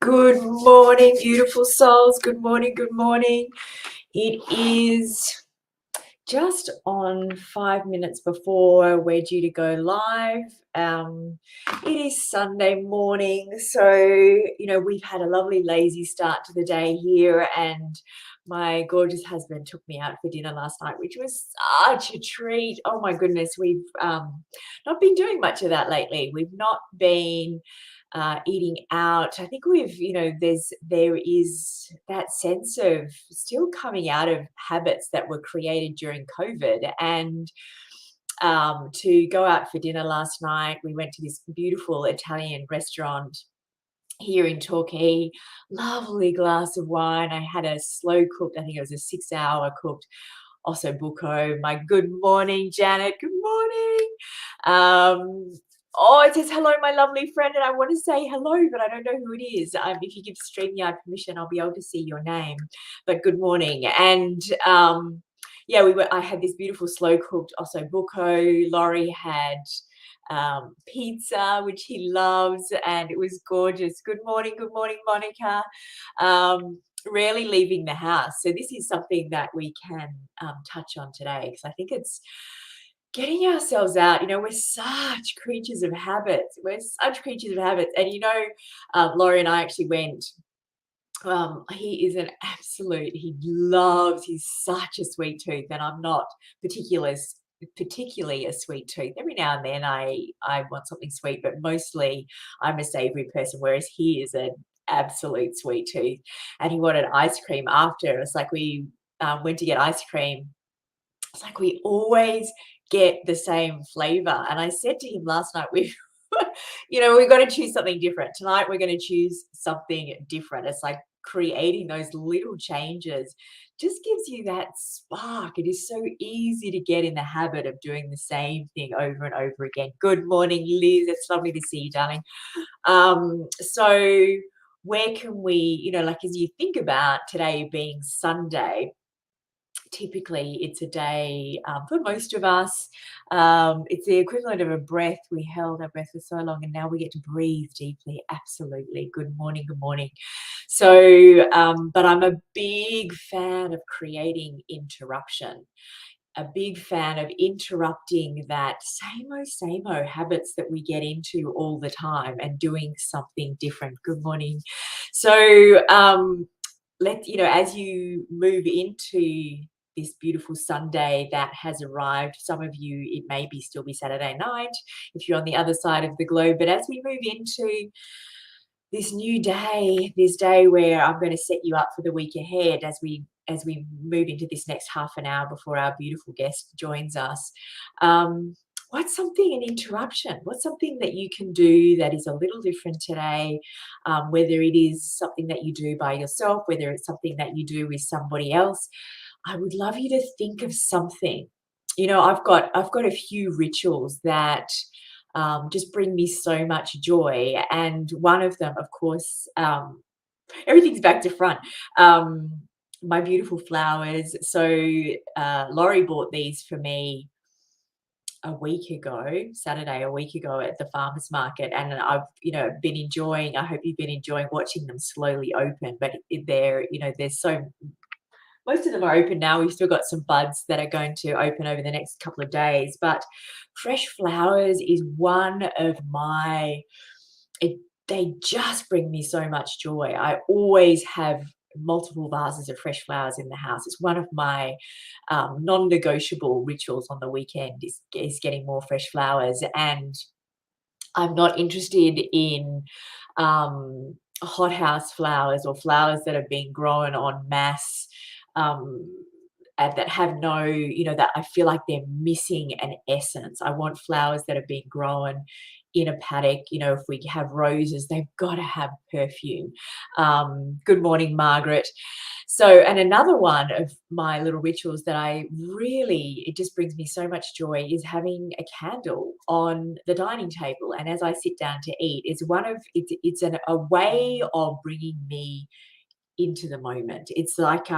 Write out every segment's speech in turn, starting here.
Good morning, beautiful souls. Good morning, good morning. It is just on 5 minutes before we're due to go live. It is Sunday morning, so we've had a lovely lazy start to the day here, and my gorgeous husband took me out for dinner last night, which was such a treat. Oh my goodness, we've not been doing much of that lately. We've not been eating out. I think there is that sense of still coming out of habits that were created during COVID, and to go out for dinner last night, we went to this beautiful Italian restaurant here in Torquay. Lovely glass of wine. I had a slow cooked, I think it was a 6 hour cooked osso buco. My good morning, Janet. Good morning. Oh, it says hello, my lovely friend, and I want to say hello, but I don't know who it is. If you give StreamYard permission, I'll be able to see your name. But good morning. And yeah, I had this beautiful slow cooked osso buco. Laurie had pizza, which he loves, and it was gorgeous. Good morning, Monica. Rarely leaving the house, so this is something that we can touch on today, because I think it's getting ourselves out. We're such creatures of habits. And Laurie and I actually went. He is an absolute, he's such a sweet tooth, and I'm not particularly a sweet tooth. Every now and then I want something sweet, but mostly I'm a savory person, whereas he is an absolute sweet tooth. And he wanted ice cream after. It's like we went to get ice cream. It's like we always get the same flavor. And I said to him last night, we've got to choose something different. Tonight we're going to choose something different. It's like creating those little changes just gives you that spark. It is so easy to get in the habit of doing the same thing over and over again. Good morning, Liz. It's lovely to see you, darling. So where can we, as you think about today being Sunday, typically it's a day, for most of us, it's the equivalent of a breath. We held our breath for so long, and now we get to breathe deeply. Absolutely. Good morning, good morning. So but I'm a big fan of creating interruption, a big fan of interrupting that same-o habits that we get into all the time and doing something different. Good morning. So as you move into this beautiful Sunday that has arrived, some of you, it may still be Saturday night if you're on the other side of the globe, but as we move into this new day, this day where I'm going to set you up for the week ahead, as we move into this next half an hour before our beautiful guest joins us, what's an interruption? What's something that you can do that is a little different today? Whether it is something that you do by yourself, whether it's something that you do with somebody else, I would love you to think of something. I've got a few rituals that just bring me so much joy, and one of them, of course, everything's back to front. My beautiful flowers. So Laurie bought these for me a week ago, Saturday, a week ago at the farmers market, and I've been enjoying. I hope you've been enjoying watching them slowly open. But there's so most of them are open now. We've still got some buds that are going to open over the next couple of days. But fresh flowers is one of my. They just bring me so much joy. I always have multiple vases of fresh flowers in the house. It's one of my non-negotiable rituals on the weekend is getting more fresh flowers. And I'm not interested in hothouse flowers or flowers that have been grown en masse, and that have no, that I feel like they're missing an essence. I want flowers that have been grown in a paddock. If we have roses, they've got to have perfume. Good morning, Margaret. So, and another one of my little rituals that it just brings me so much joy is having a candle on the dining table. And as I sit down to eat, it's a way of bringing me into the moment. It's like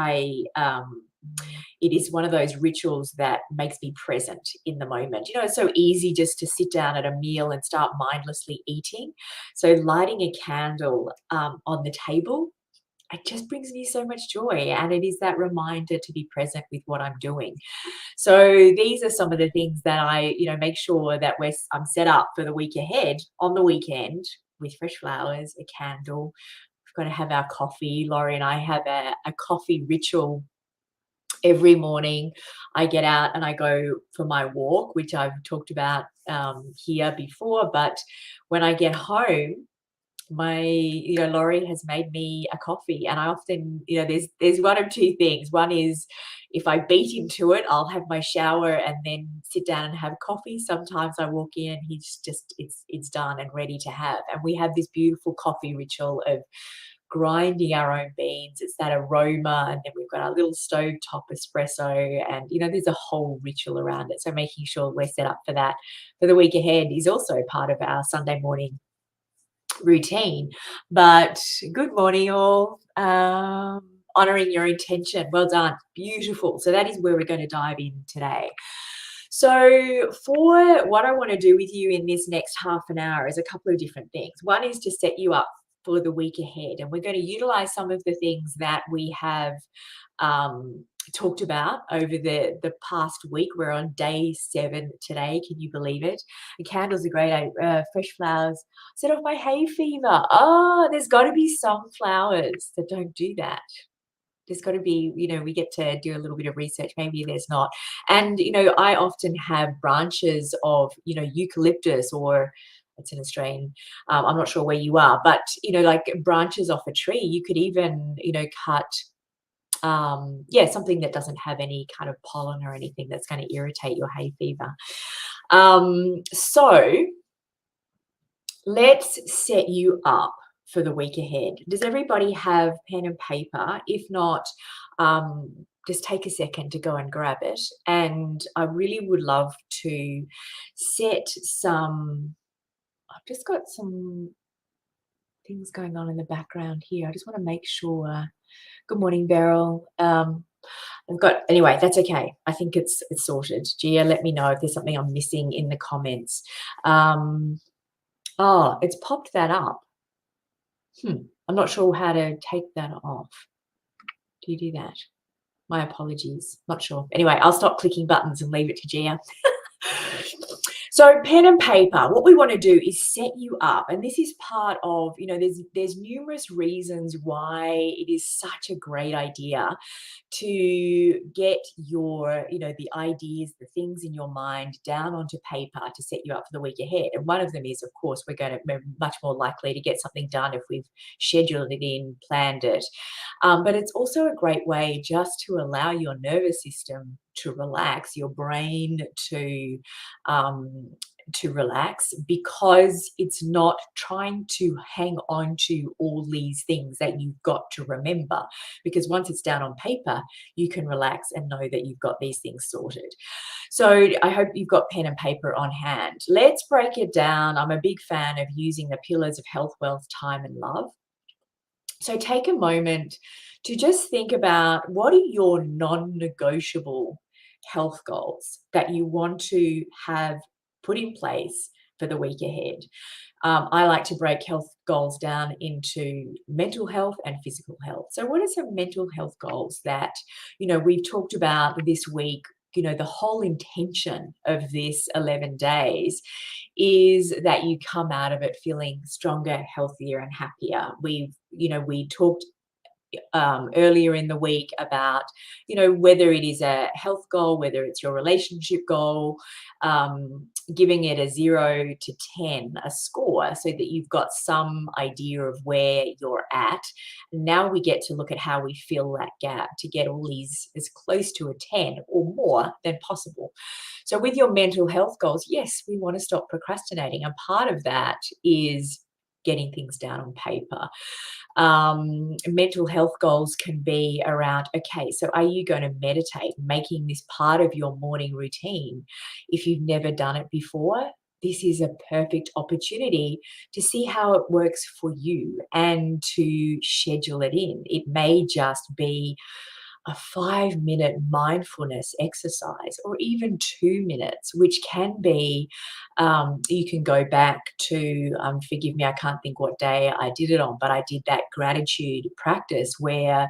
it is one of those rituals that makes me present in the moment. You know, it's so easy just to sit down at a meal and start mindlessly eating. So lighting a candle on the table, it just brings me so much joy, and it is that reminder to be present with what I'm doing. So these are some of the things that I, make sure that I'm set up for the week ahead on the weekend with fresh flowers, a candle. We've got to have our coffee. Laurie and I have a coffee ritual every morning. I get out and I go for my walk, which I've talked about here before. But when I get home, Laurie has made me a coffee, and I often, there's one of two things. One is if I beat into it, I'll have my shower and then sit down and have coffee. Sometimes I walk in and it's done and ready to have. And we have this beautiful coffee ritual of grinding our own beans. It's that aroma, and then we've got our little stovetop espresso, and there's a whole ritual around it. So making sure we're set up for that for the week ahead is also part of our Sunday morning routine. But good morning all. Honoring your intention, well done, beautiful. So that is where we're going to dive in today. So for what I want to do with you in this next half an hour is a couple of different things. One is to set you up for the week ahead, and we're going to utilize some of the things that we have talked about over the past week. We're on day 7 today. Can you believe it? The candles are great. Fresh flowers set off my hay fever. There's got to be some flowers that don't do that. There's got to be, we get to do a little bit of research. Maybe there's not. And, I often have branches of, eucalyptus, or it's an Australian, I'm not sure where you are, but, like branches off a tree. You could even, cut, something that doesn't have any kind of pollen or anything that's going to irritate your hay fever. So let's set you up for the week ahead. Does everybody have pen and paper? If not, just take a second to go and grab it. And I really would love to set some, I've just got some things going on in the background here. I just want to make sure. Good morning, Beryl. Anyway, that's okay. I think it's sorted. Gia, let me know if there's something I'm missing in the comments. It's popped that up. I'm not sure how to take that off. Do you do that? My apologies. Not sure. Anyway, I'll stop clicking buttons and leave it to Gia. So pen and paper, what we want to do is set you up. And this is part of, there's numerous reasons why it is such a great idea to get your, the ideas, the things in your mind down onto paper to set you up for the week ahead. And one of them is, of course, we're much more likely to get something done if we've scheduled it in, planned it. But it's also a great way just to allow your nervous system to relax, your brain to relax, because it's not trying to hang on to all these things that you've got to remember, because once it's down on paper, you can relax and know that you've got these things sorted. So I hope you've got pen and paper on hand. Let's break it down. I'm a big fan of using the pillars of health, wealth, time, and love. So take a moment to just think about, what are your non-negotiable health goals that you want to have put in place for the week ahead. I like to break health goals down into mental health and physical health. So what are some mental health goals that, we've talked about this week? The whole intention of this 11 days is that you come out of it feeling stronger, healthier, and happier. We talked earlier in the week about, whether it is a health goal, whether it's your relationship goal, giving it a 0 to 10, a score, so that you've got some idea of where you're at. Now we get to look at how we fill that gap to get all these as close to a 10 or more than possible. So with your mental health goals, yes, we want to stop procrastinating. And part of that is getting things down on paper. Mental health goals can be around, okay, so are you going to meditate, making this part of your morning routine? If you've never done it before, this is a perfect opportunity to see how it works for you and to schedule it in. It may just be, a 5-minute mindfulness exercise, or even 2 minutes, which can be, you can go back to, forgive me, I can't think what day I did it on, but I did that gratitude practice where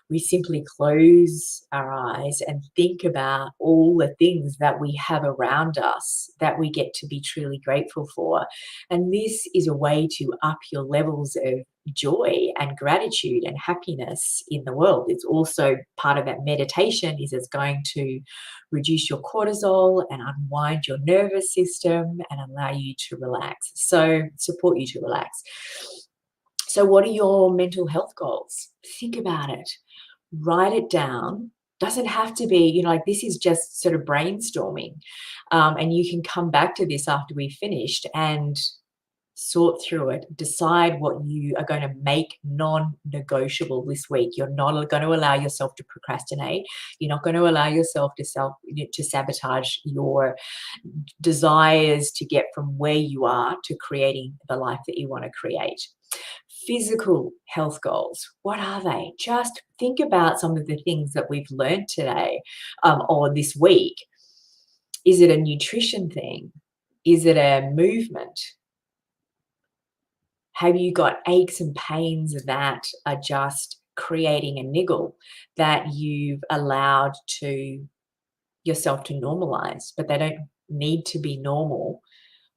we simply close our eyes and think about all the things that we have around us that we get to be truly grateful for. And this is a way to up your levels of joy and gratitude and happiness in the world. It's also part of that meditation is it's going to reduce your cortisol and unwind your nervous system and allow you to relax. So support you to relax. So what are your mental health goals? Think about it. Write it down. Doesn't have to be, like this is just sort of brainstorming. And you can come back to this after we've finished and sort through it, decide what you are going to make non-negotiable this week. You're not going to allow yourself to procrastinate. You're not going to allow yourself to sabotage your desires to get from where you are to creating the life that you want to create. Physical health goals, what are they? Just think about some of the things that we've learned today or this week. Is it a nutrition thing? Is it a movement? Have you got aches and pains that are just creating a niggle that you've allowed to yourself to normalize, but they don't need to be normal?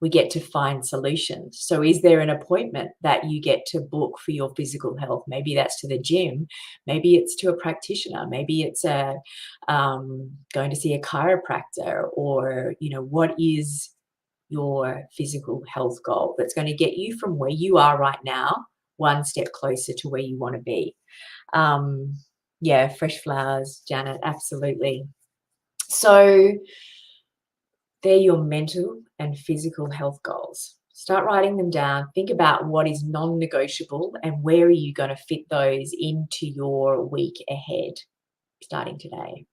We get to find solutions. So is there an appointment that you get to book for your physical health? Maybe that's to the gym. Maybe it's to a practitioner. Maybe it's going to see a chiropractor, or, what is your physical health goal that's going to get you from where you are right now one step closer to where you want to be. Yeah, fresh flowers, Janet, absolutely. So they're your mental and physical health goals. Start writing them down. Think about what is non-negotiable and where are you going to fit those into your week ahead, starting today.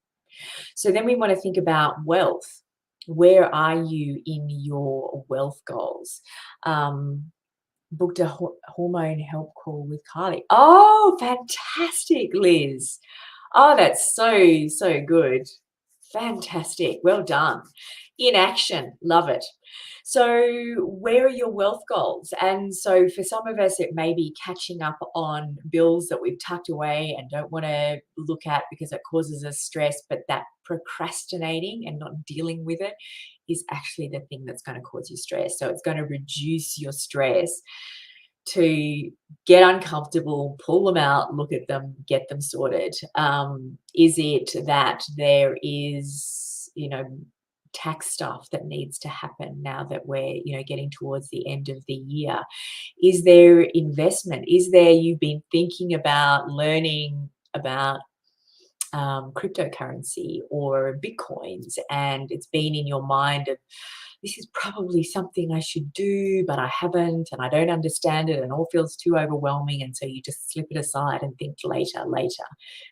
So then we want to think about wealth. Where are you in your wealth goals? Booked a hormone help call with Carly. Oh, fantastic, Liz. Oh, that's so good. Fantastic. Well done. In action. Love it. So where are your wealth goals? And so for some of us, it may be catching up on bills that we've tucked away and don't want to look at because it causes us stress, but that procrastinating and not dealing with it is actually the thing that's going to cause you stress. So it's going to reduce your stress to get uncomfortable, pull them out, look at them, get them sorted. Is it that there is, tax stuff that needs to happen now that we're, getting towards the end of the year? Is there investment? Is there, you've been thinking about learning about cryptocurrency or Bitcoins, and it's been in your mind of, this is probably something I should do, but I haven't, and I don't understand it, and all feels too overwhelming, and so you just slip it aside and think later.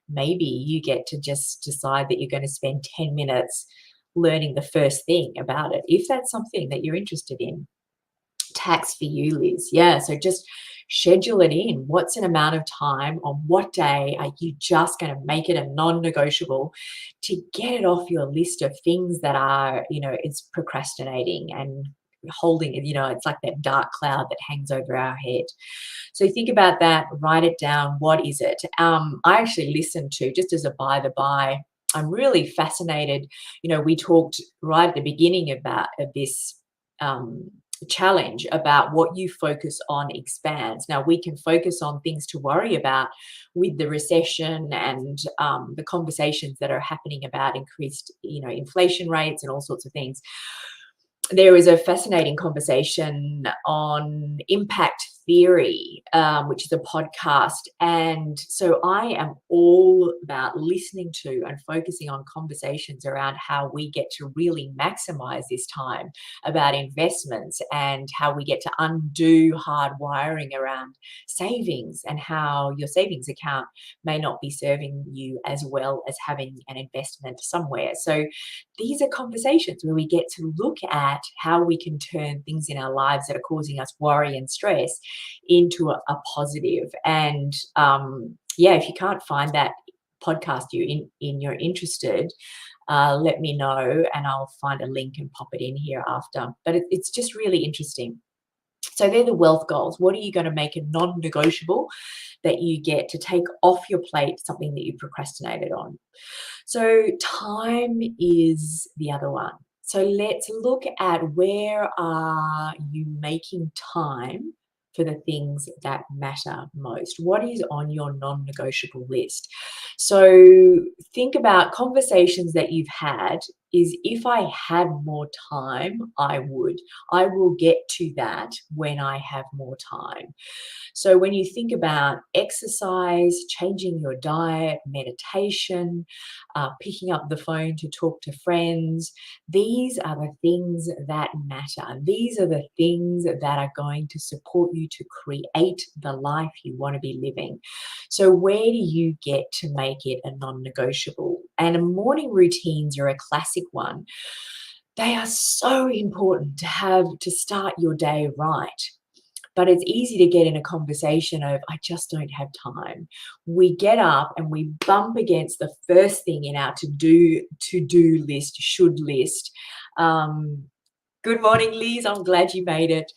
Maybe you get to just decide that you're going to spend 10 minutes learning the first thing about it, if that's something that you're interested in. Tax for you, Liz. Yeah, so just schedule it in. What's an amount of time on what day are you just going to make it a non-negotiable to get it off your list of things that are, it's procrastinating and holding it, it's like that dark cloud that hangs over our head. So think about that, write it down. What is it? I actually listened to, just as a by the by, I'm really fascinated. We talked right at the beginning about this challenge about what you focus on expands. Now we can focus on things to worry about with the recession and the conversations that are happening about increased, inflation rates and all sorts of things. There was a fascinating conversation on impact theory, which is a podcast. And so I am all about listening to and focusing on conversations around how we get to really maximize this time, about investments and how we get to undo hard wiring around savings, and how your savings account may not be serving you as well as having an investment somewhere. So these are conversations where we get to look at how we can turn things in our lives that are causing us worry and stress into a positive. And yeah, if you can't find that podcast you're interested, let me know and I'll find a link and pop it in here after. But it's just really interesting. So they're the wealth goals. What are you going to make a non-negotiable that you get to take off your plate, something that you procrastinated on? So time is the other one. So let's look at, where are you making time for the things that matter most? What is on your non-negotiable list? So think about conversations that you've had. Is, if I had more time, I will get to that when I have more time. So when you think about exercise, changing your diet, meditation, picking up the phone to talk to friends, these are the things that matter. These are the things that are going to support you to create the life you want to be living. So where do you get to make it a non-negotiable? And morning routines are a classic one. They are so important to have to start your day right. But it's easy to get in a conversation of, I just don't have time. We get up and we bump against the first thing in our to-do list, should list. Good morning, Liz. I'm glad you made it.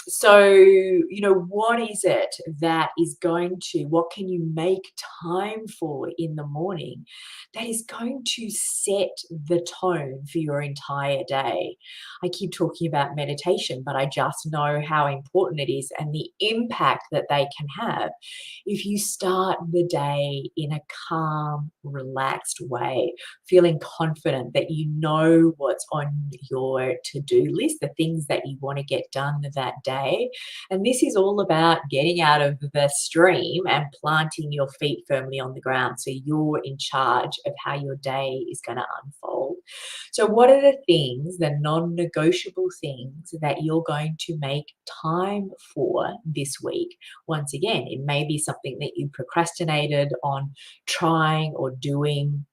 So, what is it that is going to, what can you make time for in the morning that is going to set the tone for your entire day? I keep talking about meditation, but I just know how important it is and the impact that they can have if you start the day in a calm, relaxed way, feeling confident that you know what's on your to-do list, the things that you want to get done that day. And this is all about getting out of the stream and planting your feet firmly on the ground, so you're in charge of how your day is going to unfold. So what are the things, the non-negotiable things that you're going to make time for this week? Once again, it may be something that you procrastinated on trying or doing.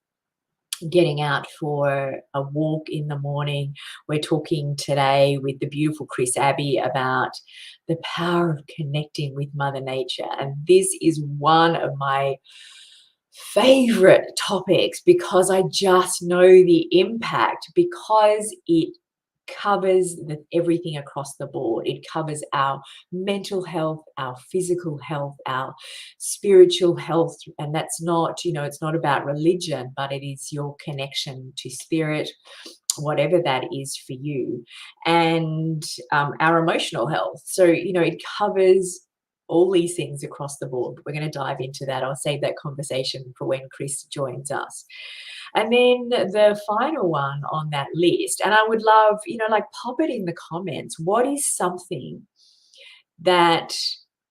Getting out for a walk in the morning. We're talking today with the beautiful Kris Abbey about the power of connecting with Mother Nature. And this is one of my favorite topics because I just know the impact, because it covers everything across the board. It covers our mental health, our physical health, our spiritual health. And that's not, it's not about religion, but it is your connection to spirit, whatever that is for you, and our emotional health. So, it covers all these things across the board. We're going to dive into that. I'll save that conversation for when Kris joins us. And then the final one on that list, and I would love, pop it in the comments. What is something that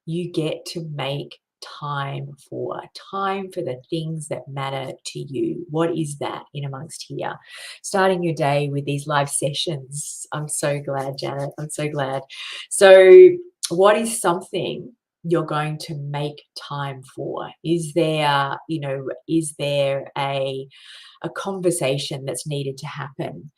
you get to make time for the things that matter to you? What is that in amongst here? Starting your day with these live sessions. I'm so glad, Janet. I'm so glad. So what is something you're going to make time for? Is there, a conversation that's needed to happen?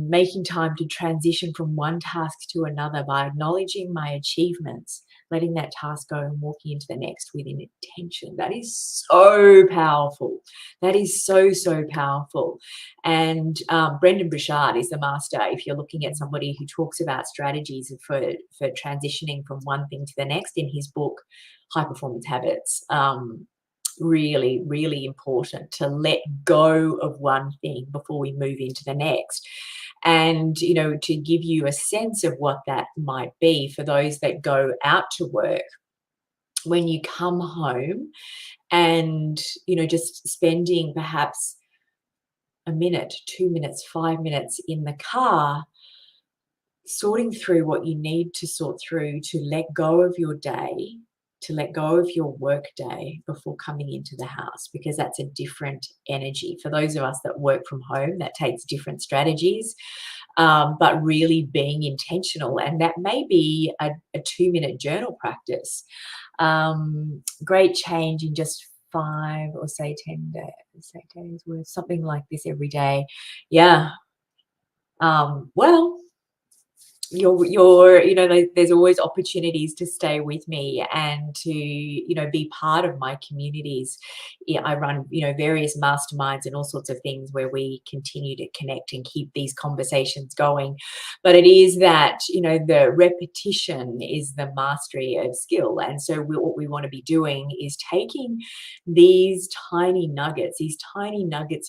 Making time to transition from one task to another by acknowledging my achievements, letting that task go and walking into the next with an intention. That is so powerful. That is so, so powerful. And Brendan Burchard is the master, if you're looking at somebody who talks about strategies for transitioning from one thing to the next, in his book, High Performance Habits. Really, really important to let go of one thing before we move into the next. And, to give you a sense of what that might be for those that go out to work, when you come home and, just spending perhaps a minute, 2 minutes, 5 minutes in the car, sorting through what you need to sort through to let go of your day, to let go of your work day before coming into the house, because that's a different energy. For those of us that work from home, that takes different strategies, but really being intentional. And that may be a 2-minute journal practice. Great change in just 5 or say 10 days worth, something like this every day. Yeah. Well, you're there's always opportunities to stay with me and to be part of my communities. Yeah, I run various masterminds and all sorts of things where we continue to connect and keep these conversations going. But it is that the repetition is the mastery of skill, and so what we want to be doing is taking these tiny nuggets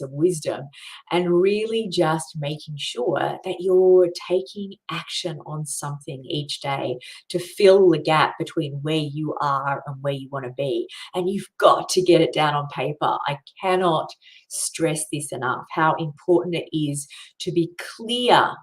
of wisdom, and really just making sure that you're taking action on something each day to fill the gap between where you are and where you want to be. And you've got to get it down on paper. I cannot stress this enough, how important it is to be clear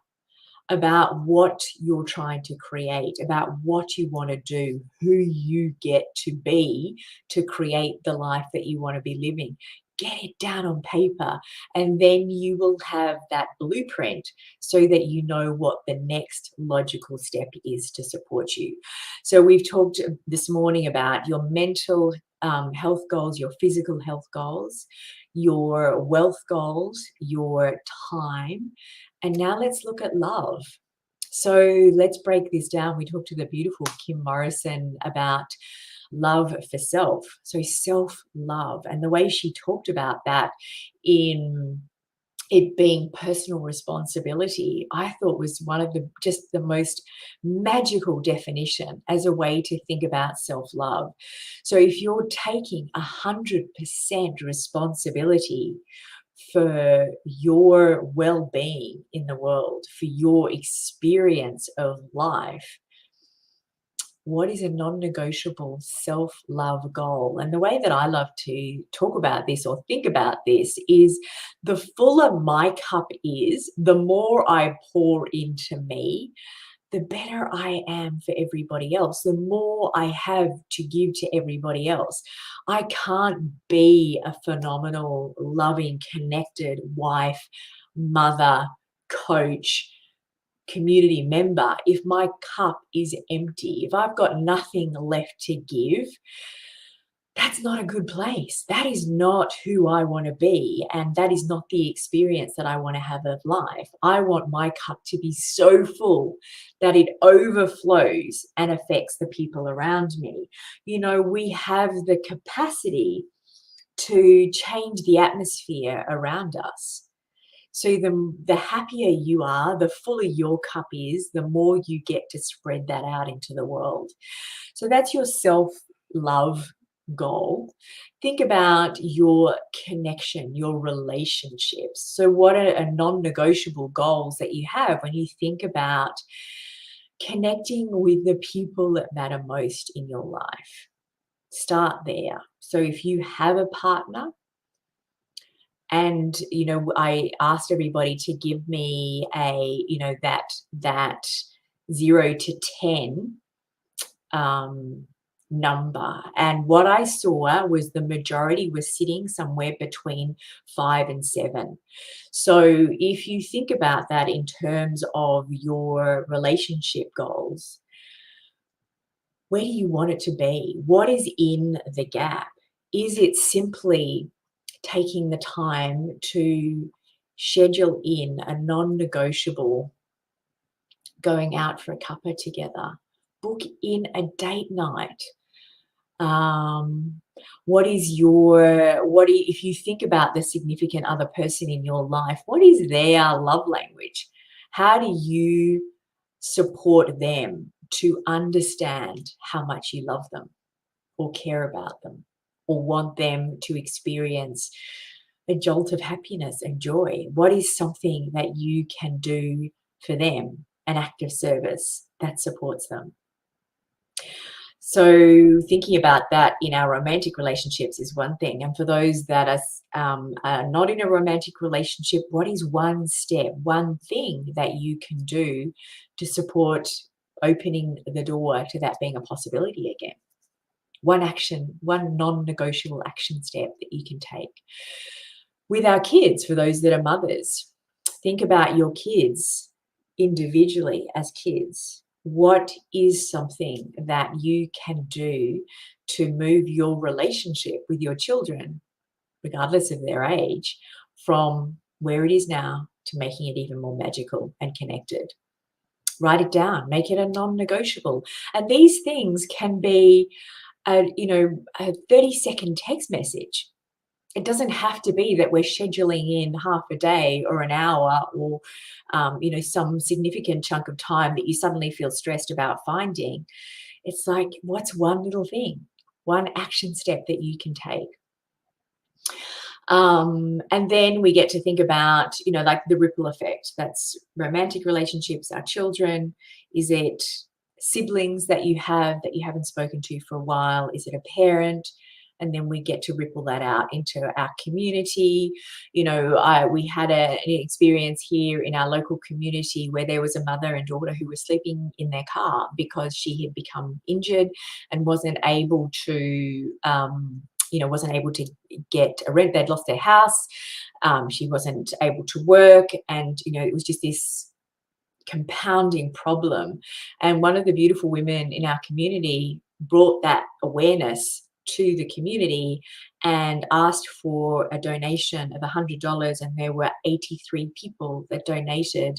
about what you're trying to create, about what you want to do, who you get to be to create the life that you want to be living. Get it down on paper, and then you will have that blueprint so that you know what the next logical step is to support you. So we've talked this morning about your mental health goals, your physical health goals, your wealth goals, your time, and now let's look at love. So let's break this down. We talked to the beautiful Kim Morrison about love for self. So self-love, and the way she talked about that in it being personal responsibility, I thought was one of the most magical definition as a way to think about self-love. So if you're taking 100% responsibility for your well-being in the world, for your experience of life, what is a non-negotiable self-love goal? And the way that I love to talk about this or think about this is, the fuller my cup is, the more I pour into me, the better I am for everybody else, the more I have to give to everybody else. I can't be a phenomenal, loving, connected wife, mother, coach, community member if my cup is empty. If I've got nothing left to give, that's not a good place. That is not who I want to be, and that is not the experience that I want to have of life. I want my cup to be so full that it overflows and affects the people around me. We have the capacity to change the atmosphere around us. So the happier you are, the fuller your cup is, the more you get to spread that out into the world. So that's your self-love goal. Think about your connection, your relationships. So what are non-negotiable goals that you have when you think about connecting with the people that matter most in your life? Start there. So if you have a partner, and I asked everybody to give me a that 0 to 10 number, and what I saw was the majority was sitting somewhere between 5 and 7. So if you think about that in terms of your relationship goals, where do you want it to be? What is in the gap? Is it simply taking the time to schedule in a non-negotiable going out for a cuppa together? Book in a date night. If you think about the significant other person in your life, what is their love language? How do you support them to understand how much you love them, or care about them, or want them to experience a jolt of happiness and joy? What is something that you can do for them, an act of service that supports them? So thinking about that in our romantic relationships is one thing. And for those that are not in a romantic relationship, what is one step, one thing that you can do to support opening the door to that being a possibility again? One action, one non-negotiable action step that you can take. With our kids, for those that are mothers, think about your kids individually as kids. What is something that you can do to move your relationship with your children, regardless of their age, from where it is now to making it even more magical and connected? Write it down, make it a non-negotiable. And these things can be a 30-second text message. It doesn't have to be that we're scheduling in half a day or an hour or, some significant chunk of time that you suddenly feel stressed about finding. It's like, what's one little thing, one action step that you can take? And then we get to think about, like the ripple effect. That's romantic relationships, our children. Is it siblings that you haven't spoken to for a while? Is it a parent? And then we get to ripple that out into our community. We had an experience here in our local community where there was a mother and daughter who were sleeping in their car because she had become injured and wasn't able to get a rent. They'd lost their house. She wasn't able to work, and it was just this compounding problem. And one of the beautiful women in our community brought that awareness to the community and asked for a donation of $100, and there were 83 people that donated,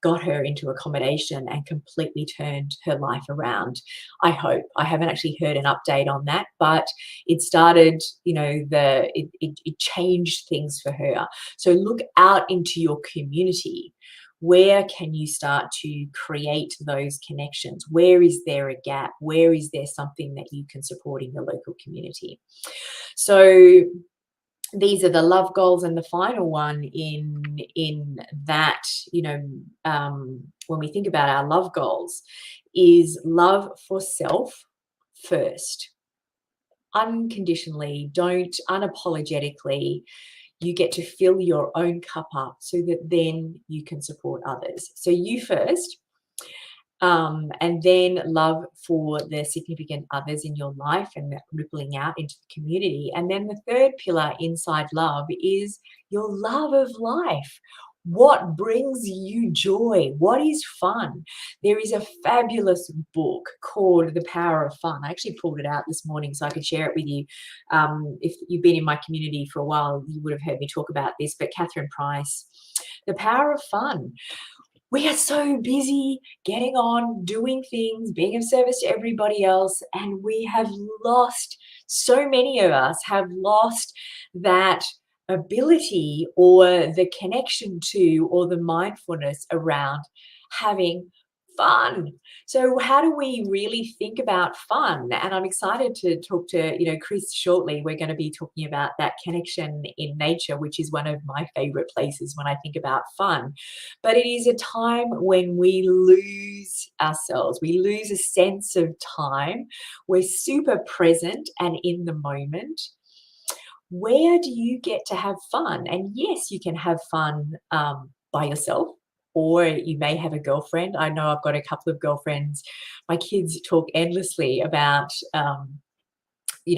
got her into accommodation and completely turned her life around. I hope. I haven't actually heard an update on that, but it started, it changed things for her. So look out into your community. Where can you start to create those connections? Where is there a gap? Where is there something that you can support in your local community? So these are the love goals, and the final one in that, when we think about our love goals, is love for self first. Unconditionally, don't unapologetically. You get to fill your own cup up so that then you can support others. So you first, and then love for the significant others in your life and that rippling out into the community. And then the third pillar inside love is your love of life. What brings you joy? What is fun? There is a fabulous book called The Power of Fun. I actually pulled it out this morning so I could share it with you. If you've been in my community for a while, you would have heard me talk about this, but Catherine Price, The Power of Fun. We are so busy getting on, doing things, being of service to everybody else, and we have lost, so many of us have lost that ability or the connection to or the mindfulness around having fun. So how do we really think about fun? And I'm excited to talk to Kris shortly. We're going to be talking about that connection in nature, which is one of my favorite places when I think about fun. But it is a time when we lose ourselves. We lose a sense of time. We're super present and in the moment. Where do you get to have fun? And yes, you can have fun by yourself, or you may have a girlfriend. I know I've got a couple of girlfriends. My kids talk endlessly about,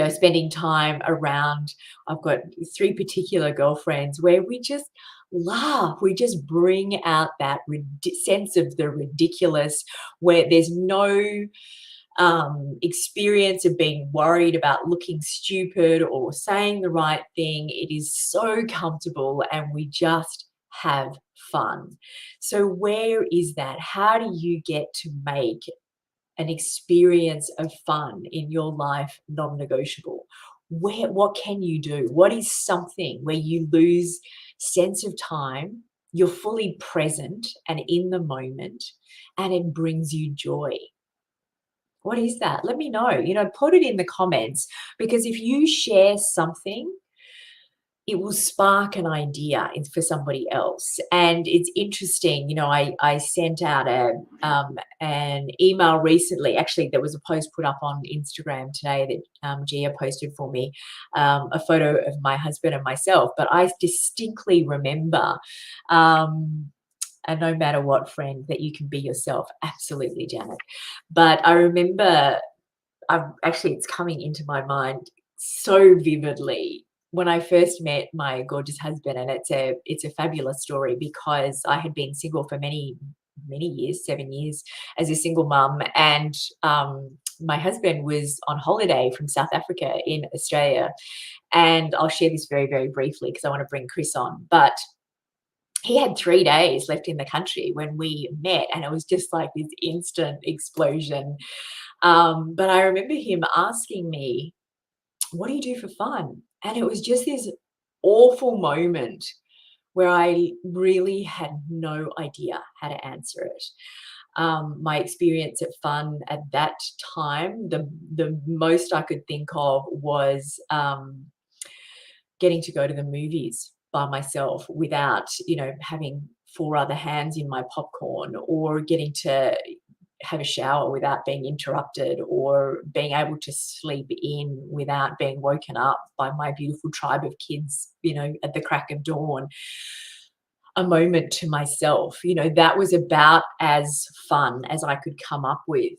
spending time around. I've got 3 particular girlfriends where we just laugh. We just bring out that sense of the ridiculous, where there's no experience of being worried about looking stupid or saying the right thing. It is so comfortable and we just have fun. So where is that? How do you get to make an experience of fun in your life non-negotiable? What can you do? What is something where you lose sense of time, you're fully present and in the moment, and it brings you joy? What is that? Let me know. Put it in the comments, because if you share something, it will spark an idea for somebody else. And it's interesting, I sent out an email recently. Actually, there was a post put up on Instagram today that Gia posted for me, a photo of my husband and myself. But I distinctly remember, and no matter what, friend, that you can be yourself. Absolutely, Janet. But I remember, it's coming into my mind so vividly, when I first met my gorgeous husband. And it's a fabulous story, because I had been single for many years, 7 years as a single mum. And my husband was on holiday from South Africa in Australia. And I'll share this very, very briefly because I want to bring Kris on. But he had 3 days left in the country when we met, and it was just like this instant explosion. But I remember him asking me, "What do you do for fun?" And it was just this awful moment where I really had no idea how to answer it. My experience at fun at that time, the most I could think of was getting to go to the movies by myself without, having 4 other hands in my popcorn, or getting to have a shower without being interrupted, or being able to sleep in without being woken up by my beautiful tribe of kids, at the crack of dawn. A moment to myself, that was about as fun as I could come up with.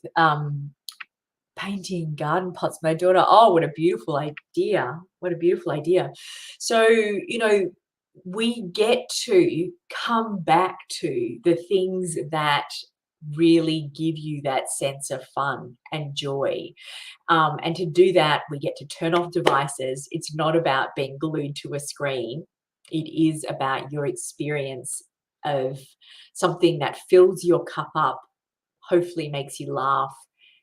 Painting garden pots, my daughter, oh, what a beautiful idea. What a beautiful idea. So, we get to come back to the things that really give you that sense of fun and joy. And to do that, we get to turn off devices. It's not about being glued to a screen. It is about your experience of something that fills your cup up, hopefully makes you laugh,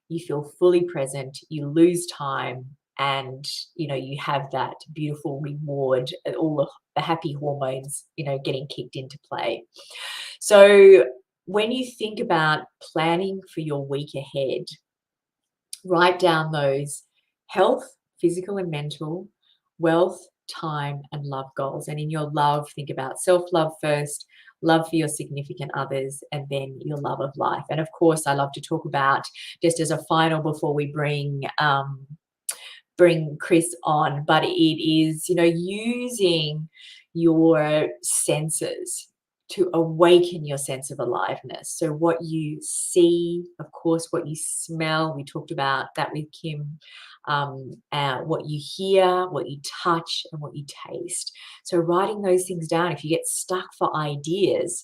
you feel fully present, you lose time, and you have that beautiful reward, all of the happy hormones, getting kicked into play. So when you think about planning for your week ahead, write down those health, physical and mental, wealth, time, and love goals. And in your love, think about self-love first, love for your significant others, and then your love of life. And of course, I love to talk about, just as a final before we bring Kris on, but it is, using your senses to awaken your sense of aliveness. So what you see, of course, what you smell, we talked about that with Kim, what you hear, what you touch, and what you taste. So writing those things down, if you get stuck for ideas,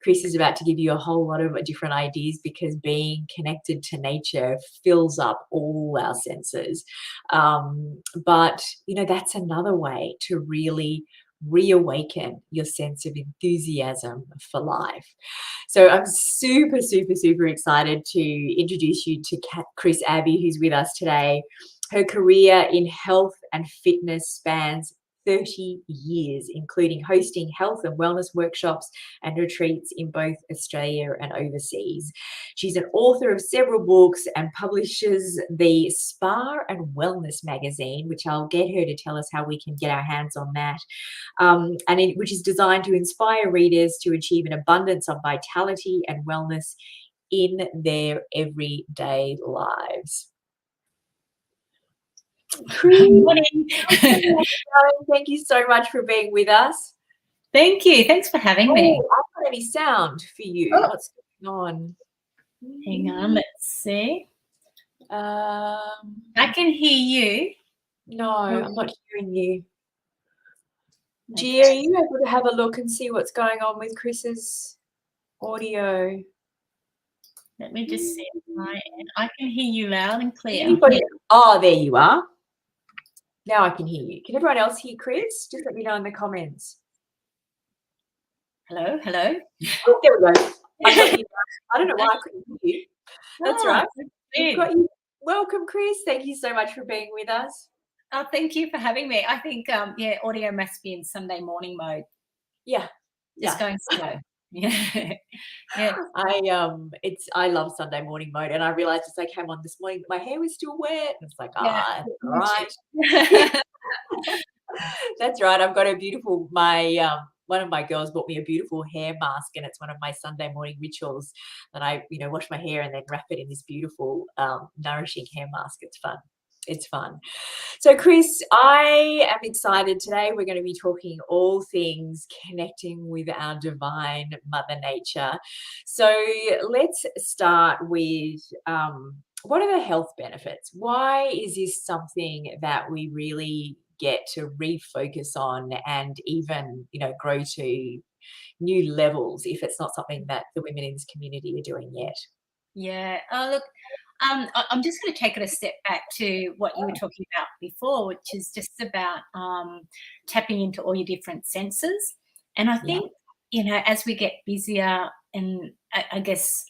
Kris is about to give you a whole lot of different ideas, because being connected to nature fills up all our senses. But, that's another way to really reawaken your sense of enthusiasm for life. So I'm super, super, super excited to introduce you to Kris Abbey, who's with us today. Her career in health and fitness spans 30 years, including hosting health and wellness workshops and retreats in both Australia and overseas. She's an author of several books and publishes the Spa and Wellness magazine, which I'll get her to tell us how we can get our hands on that, which is designed to inspire readers to achieve an abundance of vitality and wellness in their everyday lives. Good morning. Thank you so much for being with us. Thank you. Thanks for having me. I've got any sound for you. Oh. What's going on? Hang on, let's see. I can hear you. No, I'm not hearing you. Gia, are you able to have a look and see what's going on with Kris's audio? Let me just see. I can hear you loud and clear. Oh, there you are. Now I can hear you. Can everyone else hear Kris? Just let me know in the comments. Hello, hello. Oh, there we go. I don't know why I couldn't hear you. That's right. We've got you. Welcome, Kris. Thank you so much for being with us. Oh, thank you for having me. I think, audio must be in Sunday morning mode. Yeah. Just going slow. Yeah. Yeah. I love Sunday morning mode, and I realized as I came on this morning my hair was still wet, and it's like, all right. That's right. I've got a beautiful, one of my girls bought me a beautiful hair mask, and it's one of my Sunday morning rituals that I, wash my hair and then wrap it in this beautiful, nourishing hair mask. It's fun. It's fun. So, Kris, I am excited today. We're going to be talking all things connecting with our divine Mother Nature. So let's start with what are the health benefits? Why is this something that we really get to refocus on and even, grow to new levels if it's not something that the women in this community are doing yet? Yeah. Look, I'm just going to take it a step back to what you were talking about before, which is just about tapping into all your different senses. And I think you know, as we get busier and I guess,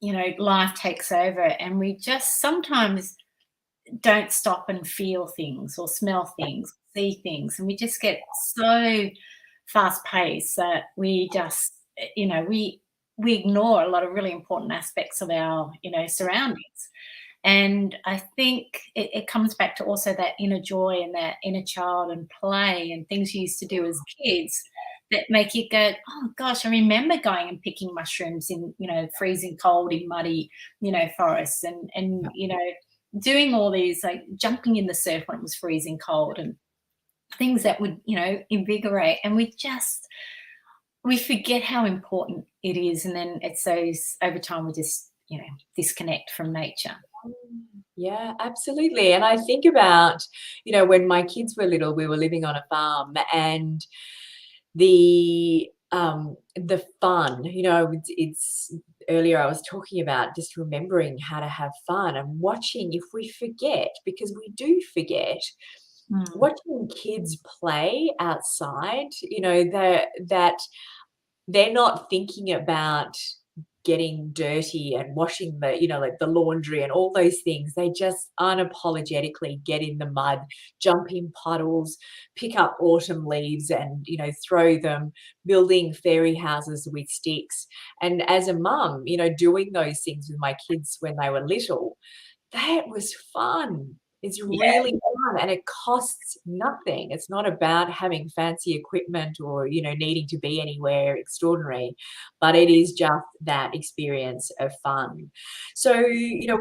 you know, life takes over and we just sometimes don't stop and feel things or smell things, see things, and we just get so fast paced that we just, you know, we ignore a lot of really important aspects of our, you know, surroundings. And I think it comes back to also that inner joy and that inner child and play and things you used to do as kids that make you go, oh gosh, I remember going and picking mushrooms in, you know, freezing cold in muddy, you know, forests and you know, doing all these like jumping in the surf when it was freezing cold and things that would, you know, invigorate. And we forget how important it is. And then it's those over time we just, you know, disconnect from nature. Yeah, absolutely. And I think about, you know, when my kids were little, we were living on a farm, and the fun, you know, it's earlier I was talking about just remembering how to have fun and watching, if we forget, because we do forget, Mm. watching kids play outside, you know, that they're not thinking about getting dirty and washing the, you know, like the laundry and all those things. They just unapologetically get in the mud, jump in puddles, pick up autumn leaves and, you know, throw them, building fairy houses with sticks. And as a mum, you know, doing those things with my kids when they were little, that was fun. It's Yeah. really fun, and it costs nothing. It's not about having fancy equipment or, you know, needing to be anywhere extraordinary, but it is just that experience of fun. So, you know,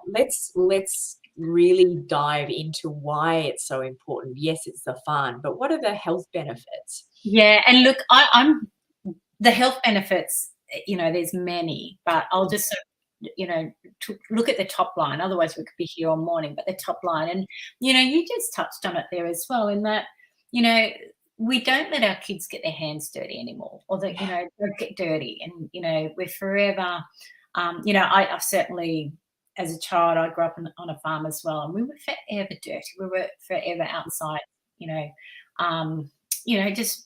let's really dive into why it's so important. Yes, it's the fun, but what are the health benefits? Yeah. And look, I'm the health benefits, you know, there's many, but I'll just sort of, you know, to look at the top line. Otherwise, we could be here all morning. But the top line, and you know, you just touched on it there as well. In that, you know, we don't let our kids get their hands dirty anymore, or that you know, don't get dirty, and you know, we're forever. You know, I've certainly, as a child, I grew up on a farm as well, and we were forever dirty. We were forever outside. You know, just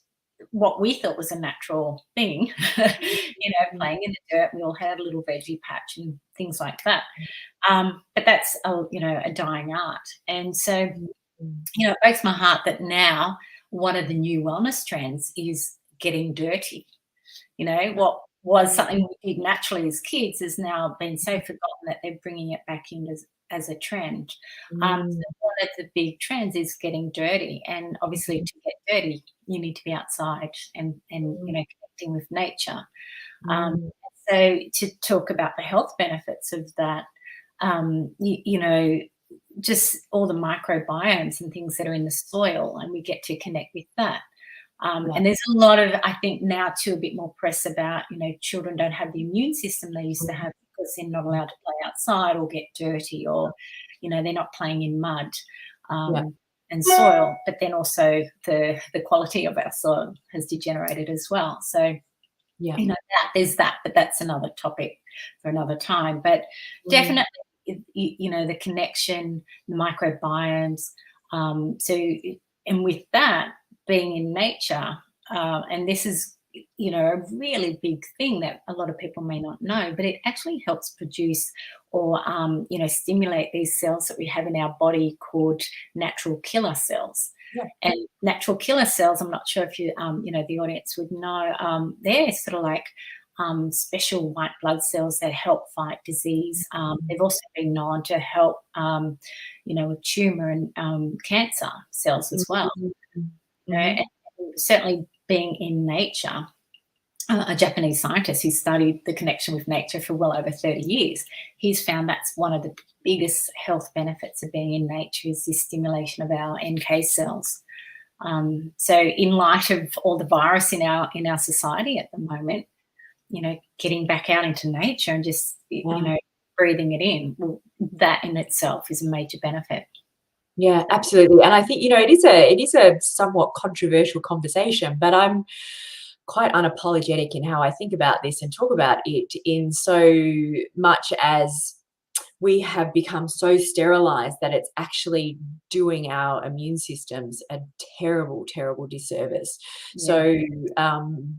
what we thought was a natural thing, you know, playing in the dirt. We all had a little veggie patch and things like that. But that's you know, a dying art. And so, you know, it breaks my heart that now one of the new wellness trends is getting dirty. You know, what was something we did naturally as kids has now been so forgotten that they're bringing it back in as a trend. Mm, So one of the big trends is getting dirty, and obviously to get dirty, you need to be outside and you know, connecting with nature. Um, mm, so to talk about the health benefits of that, you know, just all the microbiomes and things that are in the soil, and we get to connect with that. yeah. And there's a lot of, I think now too, a bit more press about, you know, children don't have the immune system they used to have because they're not allowed to play outside or get dirty, or, you know, they're not playing in mud Yeah. and soil. But then also the quality of our soil has degenerated as well. So, Yeah. you know, there's that, but that's another topic for another time. But Mm, definitely, you know, the connection, the microbiomes. So, and with that, being in nature, and this is, you know, a really big thing that a lot of people may not know, but it actually helps produce or, you know, stimulate these cells that we have in our body called natural killer cells. yeah. And natural killer cells, I'm not sure if you, you know, the audience would know, they're sort of like special white blood cells that help fight disease. They've also been known to help, you know, with tumor and cancer cells as well. Mm, You know, mhm. and certainly being in nature, a Japanese scientist who studied the connection with nature for well over 30 years, he's found that's one of the biggest health benefits of being in nature is the stimulation of our NK cells. So in light of all the virus in our society at the moment, you know, getting back out into nature and just, you Yeah. know, breathing it in, well, that in itself is a major benefit. Yeah, absolutely. And I think, you know, it is a somewhat controversial conversation, but I'm quite unapologetic in how I think about this and talk about it in so much as we have become so sterilized that it's actually doing our immune systems a terrible, terrible disservice. Yeah. So,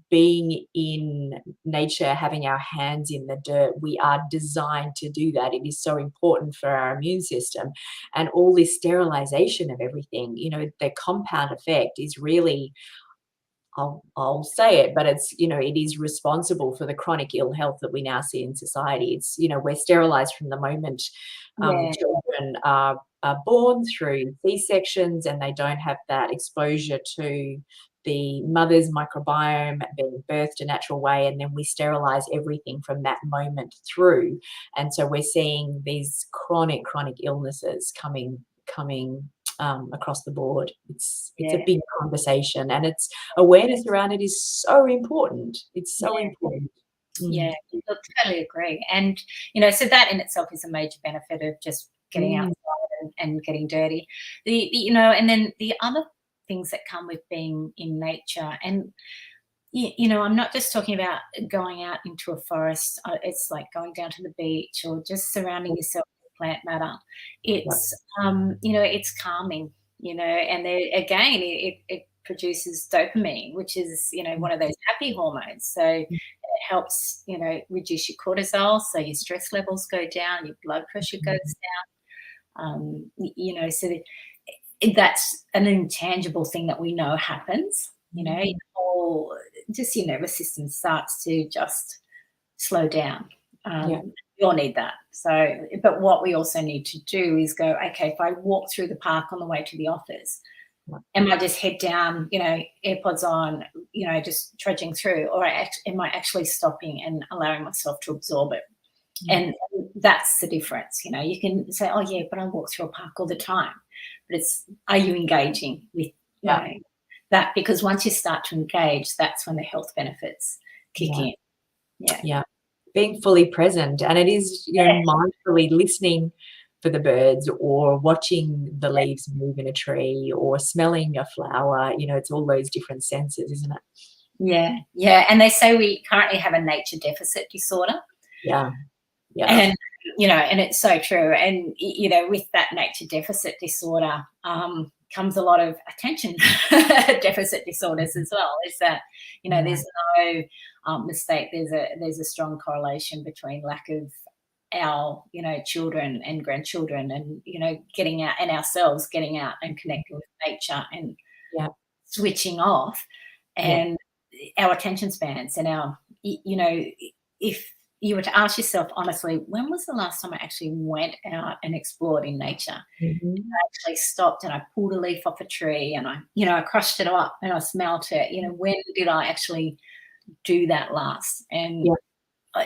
being in nature, having our hands in the dirt, we are designed to do that. It is so important for our immune system. And all this sterilization of everything, you know, the compound effect is really, I'll say it, but it's, you know, it is responsible for the chronic ill health that we now see in society. It's, you know, we're sterilized from the moment Yeah. children are born through C-sections, and they don't have that exposure to the mother's microbiome, being birthed a natural way, and then we sterilize everything from that moment through. And so we're seeing these chronic illnesses coming across the board. It's a Yeah. big conversation, and it's awareness around it is so important. It's so Yeah. important. Yeah, look, totally agree. And, you know, so that in itself is a major benefit of just getting Mm. outside and getting dirty. You know, and then the other things that come with being in nature, and you know, I'm not just talking about going out into a forest. It's like going down to the beach or just surrounding yourself with plant matter. Yeah. It's you know, it's calming. You know, and there, again, it produces dopamine, which is, you know, one of those happy hormones. So it helps, you know, reduce your cortisol, so your stress levels go down, your blood pressure goes down. You know, so that's an intangible thing that we know happens. You know, your whole, just your nervous system starts to just slow down. Yeah. We all need that. So, but what we also need to do is go, okay, if I walk through the park on the way to the office, am I just head down, you know, AirPods on, you know, just trudging through, or am I actually stopping and allowing myself to absorb it? And that's the difference. You know, you can say, oh yeah, but I walk through a park all the time. But it's, are you engaging with, you know, that? Because once you start to engage, that's when the health benefits kick in. Yeah. Being fully present. And it is, you know, mindfully listening for the birds, or watching the leaves move in a tree, or smelling a flower. You know, it's all those different senses, isn't it? Yeah, yeah. And they say we currently have a nature deficit disorder. Yeah. Yeah. And, you know, and it's so true. And, you know, with that nature deficit disorder comes a lot of attention deficit disorders as well. Is that, you know, there's no mistake. There's a strong correlation between lack of our, you know, children and grandchildren, and, you know, getting out, and ourselves getting out and connecting with nature and switching off, and our attention spans, and our, you know, if you were to ask yourself honestly, when was the last time I actually went out and explored in nature? I actually stopped and I pulled a leaf off a tree, and I, you know, I crushed it up and I smelt it. You know, when did I actually do that last? And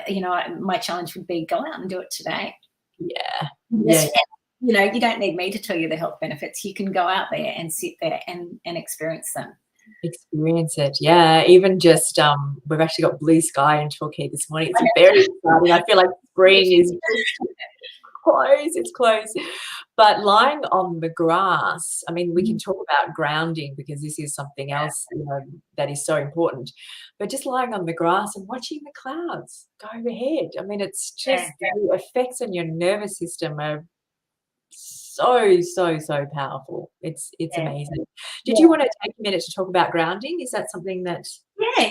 you know, my challenge would be, go out and do it today. Yeah. You know, you don't need me to tell you the health benefits. You can go out there and sit there and experience them. Experience it. Yeah. Even just we've actually got blue sky in Torquay this morning. It's very exciting. I feel like spring is close. It's close. But lying on the grass, I mean, we can talk about grounding, because this is something else, you know, that is so important. But just lying on the grass and watching the clouds go overhead. I mean, it's just the effects on your nervous system are so powerful. It's amazing. Did you want to take a minute to talk about grounding? Is that something that?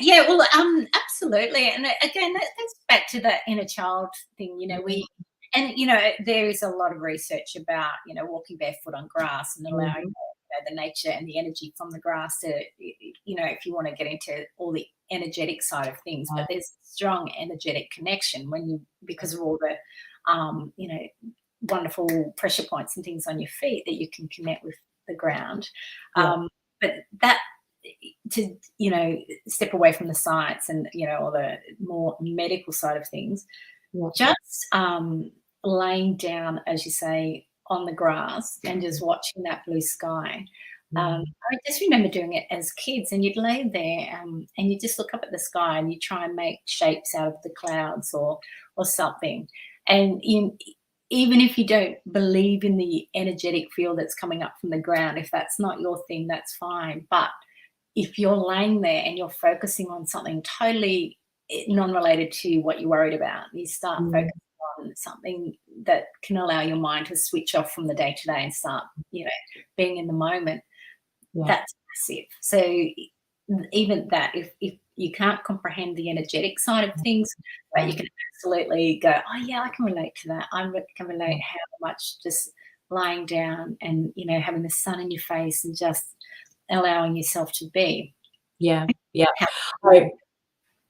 Yeah. Well, absolutely. And again, that goes back to that inner child thing. You know, and you know, there is a lot of research about, you know, walking barefoot on grass and allowing you know, the nature and the energy from the grass to, you know, if you want to get into all the energetic side of things. But there's strong energetic connection when you, because of all the you know, wonderful pressure points and things on your feet, that you can connect with the ground. But that, to, you know, step away from the science and, you know, all the more medical side of things, just laying down, as you say, on the grass and just watching that blue sky. I just remember doing it as kids, and you'd lay there and you just look up at the sky and you try and make shapes out of the clouds or something. And even if you don't believe in the energetic field that's coming up from the ground, if that's not your thing, that's fine. But if you're laying there and you're focusing on something totally non-related to what you're worried about, you start focusing on something that can allow your mind to switch off from the day-to-day and start, being in the moment. Yeah. That's massive. So even that, if you can't comprehend the energetic side of things, but you can absolutely go, oh yeah, I can relate to that. I can relate how much just lying down and, having the sun in your face and just allowing yourself to be. Yeah. Yeah.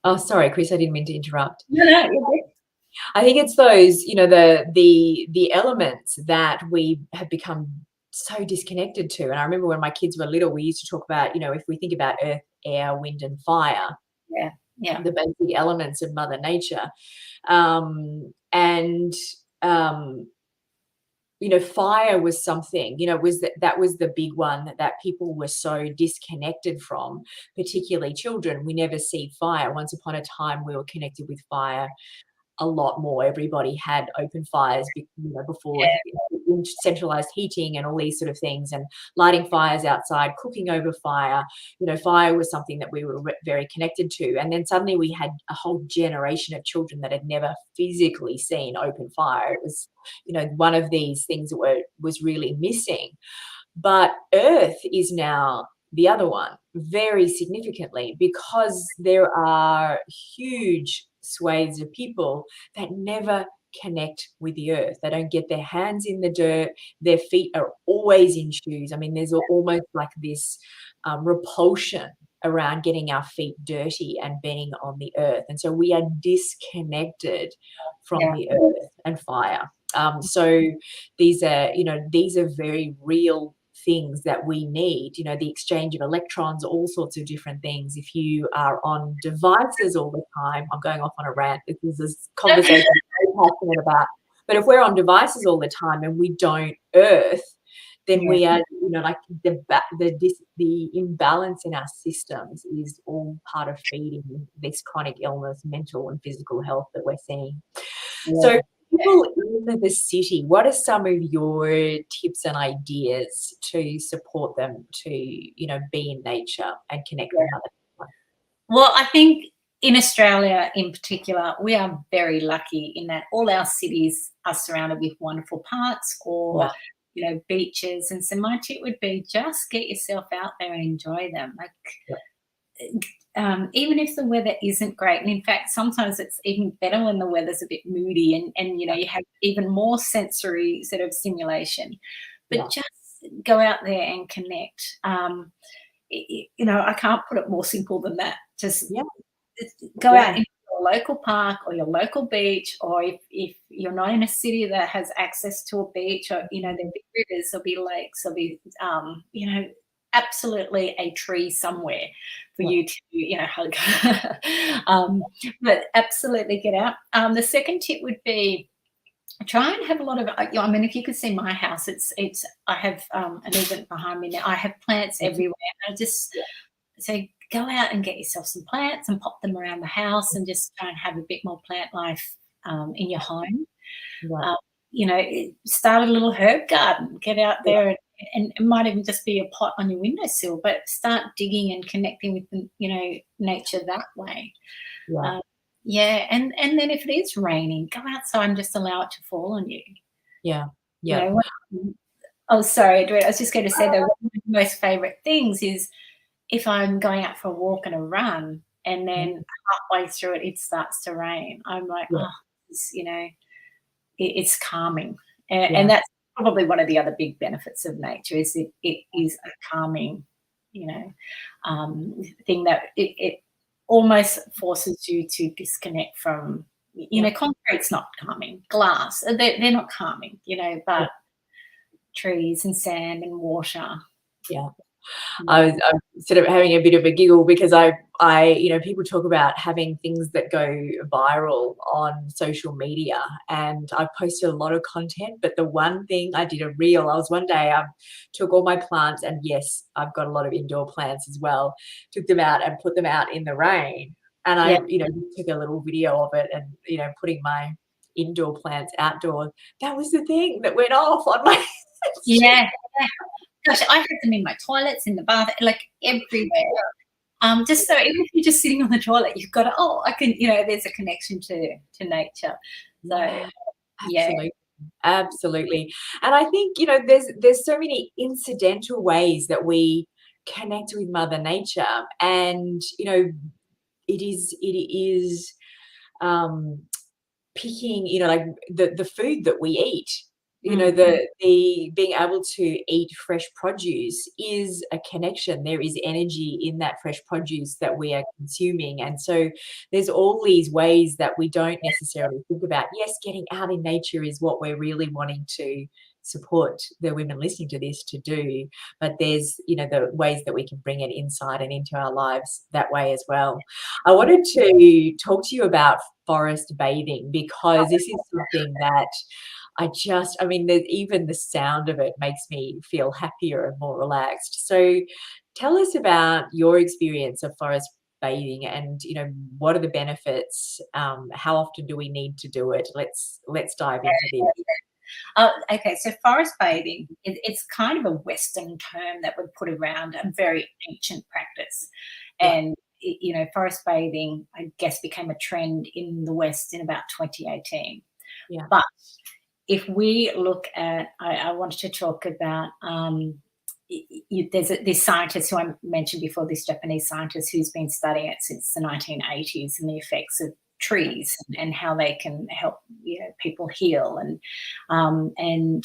Oh, sorry, Kris, I didn't mean to interrupt. No, you're good. I think it's those, the elements that we have become so disconnected to. And I remember when my kids were little, we used to talk about, if we think about earth, air, wind, and fire, Yeah. the basic elements of Mother Nature. And fire was something, that was the big one that people were so disconnected from, particularly children. We never see fire. Once upon a time, we were connected with fire a lot more. Everybody had open fires, before centralized heating and all these sort of things, and lighting fires outside, cooking over fire. Fire was something that we were very connected to. And then suddenly we had a whole generation of children that had never physically seen open fire. It was, one of these things that was really missing. But earth is now the other one, very significantly, because there are huge swathes of people that never connect with the earth. They don't get their hands in the dirt. Their feet are always in shoes. I mean, there's almost like this repulsion around getting our feet dirty and being on the earth. And so we are disconnected from the earth and fire. So these are very real things that we need, the exchange of electrons, all sorts of different things. If you are on devices all the time, I'm going off on a rant because this conversation I'm very passionate about, but if we're on devices all the time and we don't earth, then we are, like the imbalance in our systems is all part of feeding this chronic illness, mental and physical health that we're seeing. So people in the city, what are some of your tips and ideas to support them to, be in nature and connect with other people? Well, I think in Australia in particular, we are very lucky in that all our cities are surrounded with wonderful parks or, beaches. And so my tip would be just get yourself out there and enjoy them. Even if the weather isn't great, and in fact, sometimes it's even better when the weather's a bit moody and you have even more sensory sort of stimulation. But just go out there and connect. I can't put it more simple than that. Just go out in your local park or your local beach, or if you're not in a city that has access to a beach, or there'll be rivers, there'll be lakes, there'll be absolutely a tree somewhere for you to hug. But absolutely get out. The second tip would be try and have a lot of, I mean, if you could see my house, I have an event behind me now. I have plants everywhere. I just say go out and get yourself some plants and pop them around the house and just try and have a bit more plant life in your home. Start a little herb garden. Get out there and it might even just be a pot on your windowsill, but start digging and connecting with nature that way. And then if it is raining, go outside and just allow it to fall on you. Oh, sorry, I was just going to say that one of my most favorite things is if I'm going out for a walk and a run and then halfway through it starts to rain, I'm like, it's calming. And that's probably one of the other big benefits of nature is it is a calming, thing that it almost forces you to disconnect from, concrete's not calming, glass, they're not calming, but trees and sand and water. I'm sort of having a bit of a giggle because I people talk about having things that go viral on social media, and I posted a lot of content, but the one thing I did a reel, one day I took all my plants, and yes, I've got a lot of indoor plants as well, took them out and put them out in the rain, and I took a little video of it and putting my indoor plants outdoors. That was the thing that went off on my Gosh, I had them in my toilets, in the bath, like everywhere. Just so even if you're just sitting on the toilet, you've got to, I can, there's a connection to nature. So, absolutely. Absolutely. And I think, you know, there's so many incidental ways that we connect with Mother Nature. And, you know, it is um picking, you know, like the food that we eat, you know, Mm, the being able to eat fresh produce is a connection. There is energy in that fresh produce that we are consuming. And so there's all these ways that we don't necessarily think about. Yes, getting out in nature is what we're really wanting to support the women listening to this to do, but there's, you know, the ways that we can bring it inside and into our lives that way as well. I wanted to talk to you about forest bathing because this is something that I mean, even the sound of it makes me feel happier and more relaxed. So tell us about your experience of forest bathing and, you know, what are the benefits? How often do we need to do it? Let's dive into this. okay, so forest bathing, it's kind of a Western term that would put around a very ancient practice. Yeah, And, you know, forest bathing, I guess, became a trend in the West in about 2018. yeah, But if we look at, I wanted to talk about, there's this scientist who I mentioned before, this Japanese scientist who's been studying it since the 1980s and the effects of trees and how they can help, you know, people heal. And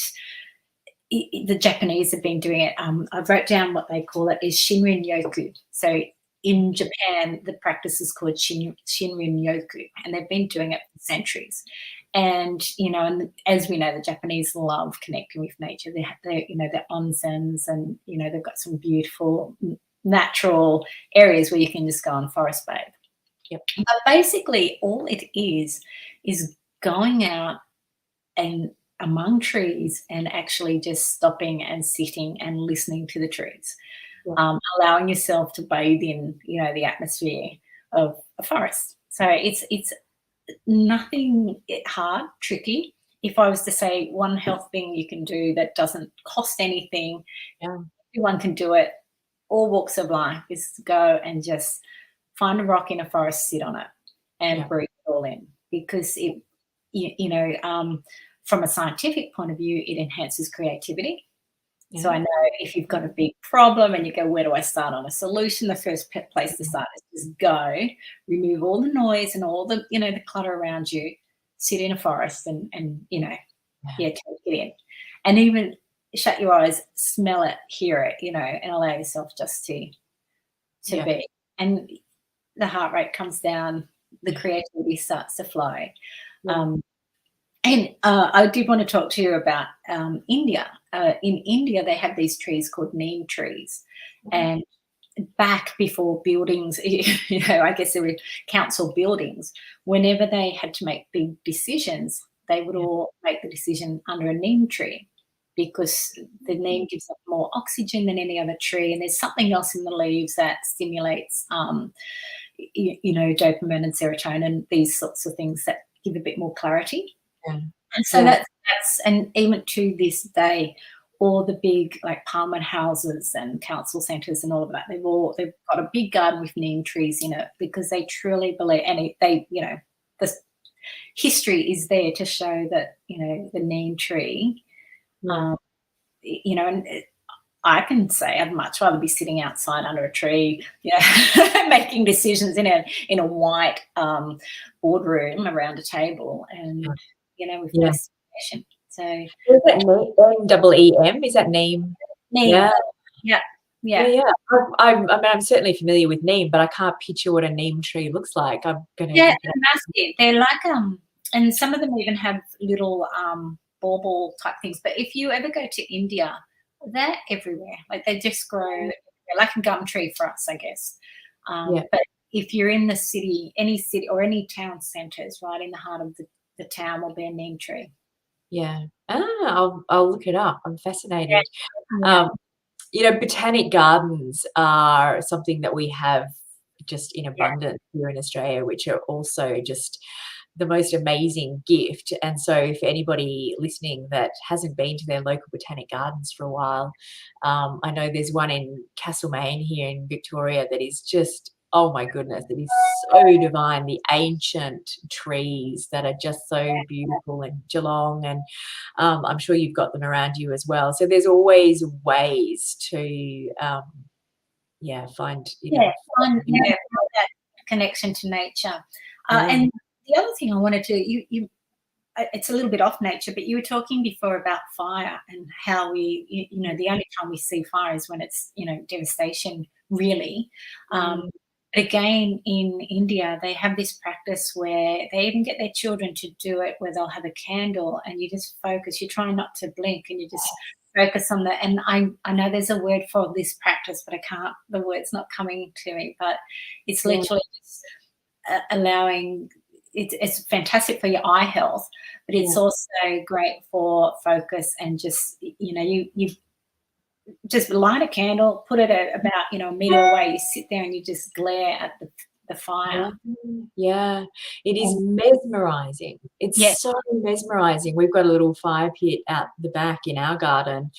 the Japanese have been doing it. I wrote down what they call it is Shinrin Yoku. So in Japan, the practice is called Shinrin Yoku, and they've been doing it for centuries. And, you know, and as we know, the Japanese love connecting with nature. They you know, their onsens, and, you know, they've got some beautiful natural areas where you can just go and forest bathe. yep, But basically, all it is going out and among trees and actually just stopping and sitting and listening to the trees, yeah, allowing yourself to bathe in, you know, the atmosphere of a forest. So it's nothing hard, tricky. If I was to say one health thing you can do that doesn't cost anything, yeah, everyone can do it. All walks of life is to go and just find a rock in a forest, sit on it, and yeah, breathe it all in. Because you know, from a scientific point of view, it enhances creativity. So yeah, I know if you've got a big problem and you go, where do I start on a solution? The first place to start is just go, remove all the noise and all the, you know, the clutter around you, sit in a forest and you know, yeah, yeah, take it in. And even shut your eyes, smell it, hear it, you know, and allow yourself just to yeah, be. And the heart rate comes down, the creativity starts to flow. yeah, Um, and I did want to talk to you about India. In India, they have these trees called neem trees. yeah, And back before buildings, you know, I guess there were council buildings, whenever they had to make big decisions, they would yeah, all make the decision under a neem tree because the neem gives up more oxygen than any other tree. And there's something else in the leaves that stimulates, you know, dopamine and serotonin, these sorts of things that give a bit more clarity. yeah, And so yeah, that's and even to this day, all the big like parliament houses and council centres and all of that, they've got a big garden with neem trees in it because they truly believe, and they, you know, the history is there to show that, you know, the neem tree, yeah, um, you know, and I can say I'd much rather be sitting outside under a tree, you know, making decisions in a white boardroom around a table, and, you know, with no yeah. stimulation. So Is that Neem? Is that Neem? neem, Yeah, yeah, yeah, yeah, yeah. I mean, I'm certainly familiar with neem, but I can't picture what a neem tree looks like. I'm gonna yeah, look it up. they're massive. They're like and some of them even have little bauble type things. But if you ever go to India, they're everywhere. Like they just grow, they're like a gum tree for us, I guess. Yeah, But if you're in the city or any town centres, right in the heart of the town will be a neem tree. yeah. I'll look it up. I'm Yeah, fascinated. yeah, Um, you know, botanic gardens are something that we have just in yeah. abundance here in Australia, which are also just the most amazing gift. And so, for anybody listening that hasn't been to their local botanic gardens for a while, I know there's one in Castlemaine here in Victoria that is just Oh my goodness, it is so divine. The ancient trees that are just so beautiful in Geelong, and I'm sure you've got them around you as well. So there's always ways to, yeah, find, you know, Yeah, find that connection to nature. yeah, And the other thing I wanted to it's a little bit off nature, but you were talking before about fire and how you know, the only time we see fire is when it's, you know, devastation, really. mm, But again, in India, they have this practice where they even get their children to do it, where they'll have a candle and you just focus. You try not to blink and you just focus on that. And I know there's a word for this practice, but I can't. The word's not coming to me. But it's yeah, literally just allowing. It's fantastic for your eye health, but it's yeah. also great for focus and just, you know, you just light a candle, put it at about, you know, a meter away. You sit there and you just glare at the fire. Yeah, it is And mesmerizing. yeah, It's so mesmerizing. We've got a little fire pit out the back in our garden,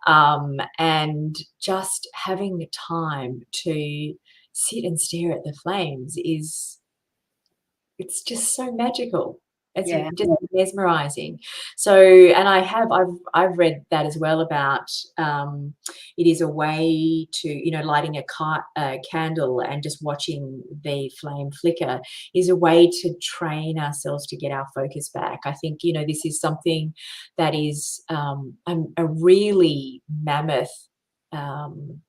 and just having the time to sit and stare at the flames is, it's just so magical. It's yeah, just mesmerizing. So, and I've read that as well about, it is a way to, you know, lighting a candle and just watching the flame flicker is a way to train ourselves to get our focus back. I think, you know, this is something that is, a really mammoth, um,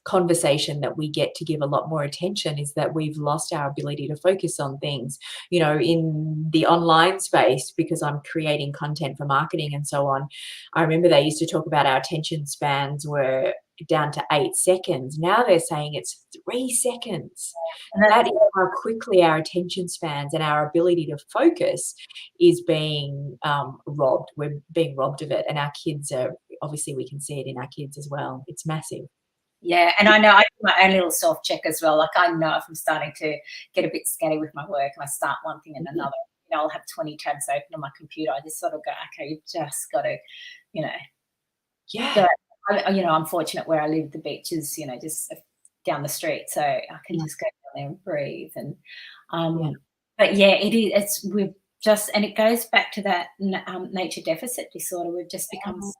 conversation that we get to give a lot more attention, is that we've lost our ability to focus on things, you know, in the online space, because I'm creating content for marketing and so on. I remember they used to talk about our attention spans were down to 8 seconds. Now they're saying it's 3 seconds. and that's That is how quickly our attention spans and our ability to focus is being, robbed. We're being robbed of it, and our kids are, obviously we can see it in our kids as well. It's massive. yeah, and I know I do my own little self check as well. Like I know if I'm starting to get a bit scatty with my work and I start one thing and another, you know, I'll have 20 tabs open on my computer. I just sort of go, okay, you've just got to, you know, Yeah, go. You know, I'm fortunate where I live, the beach is, you know, just down the street, so I can yeah, just go down there and breathe. And yeah. but yeah, it is. It's we've just, and it goes back to that nature deficit disorder. We've just become so,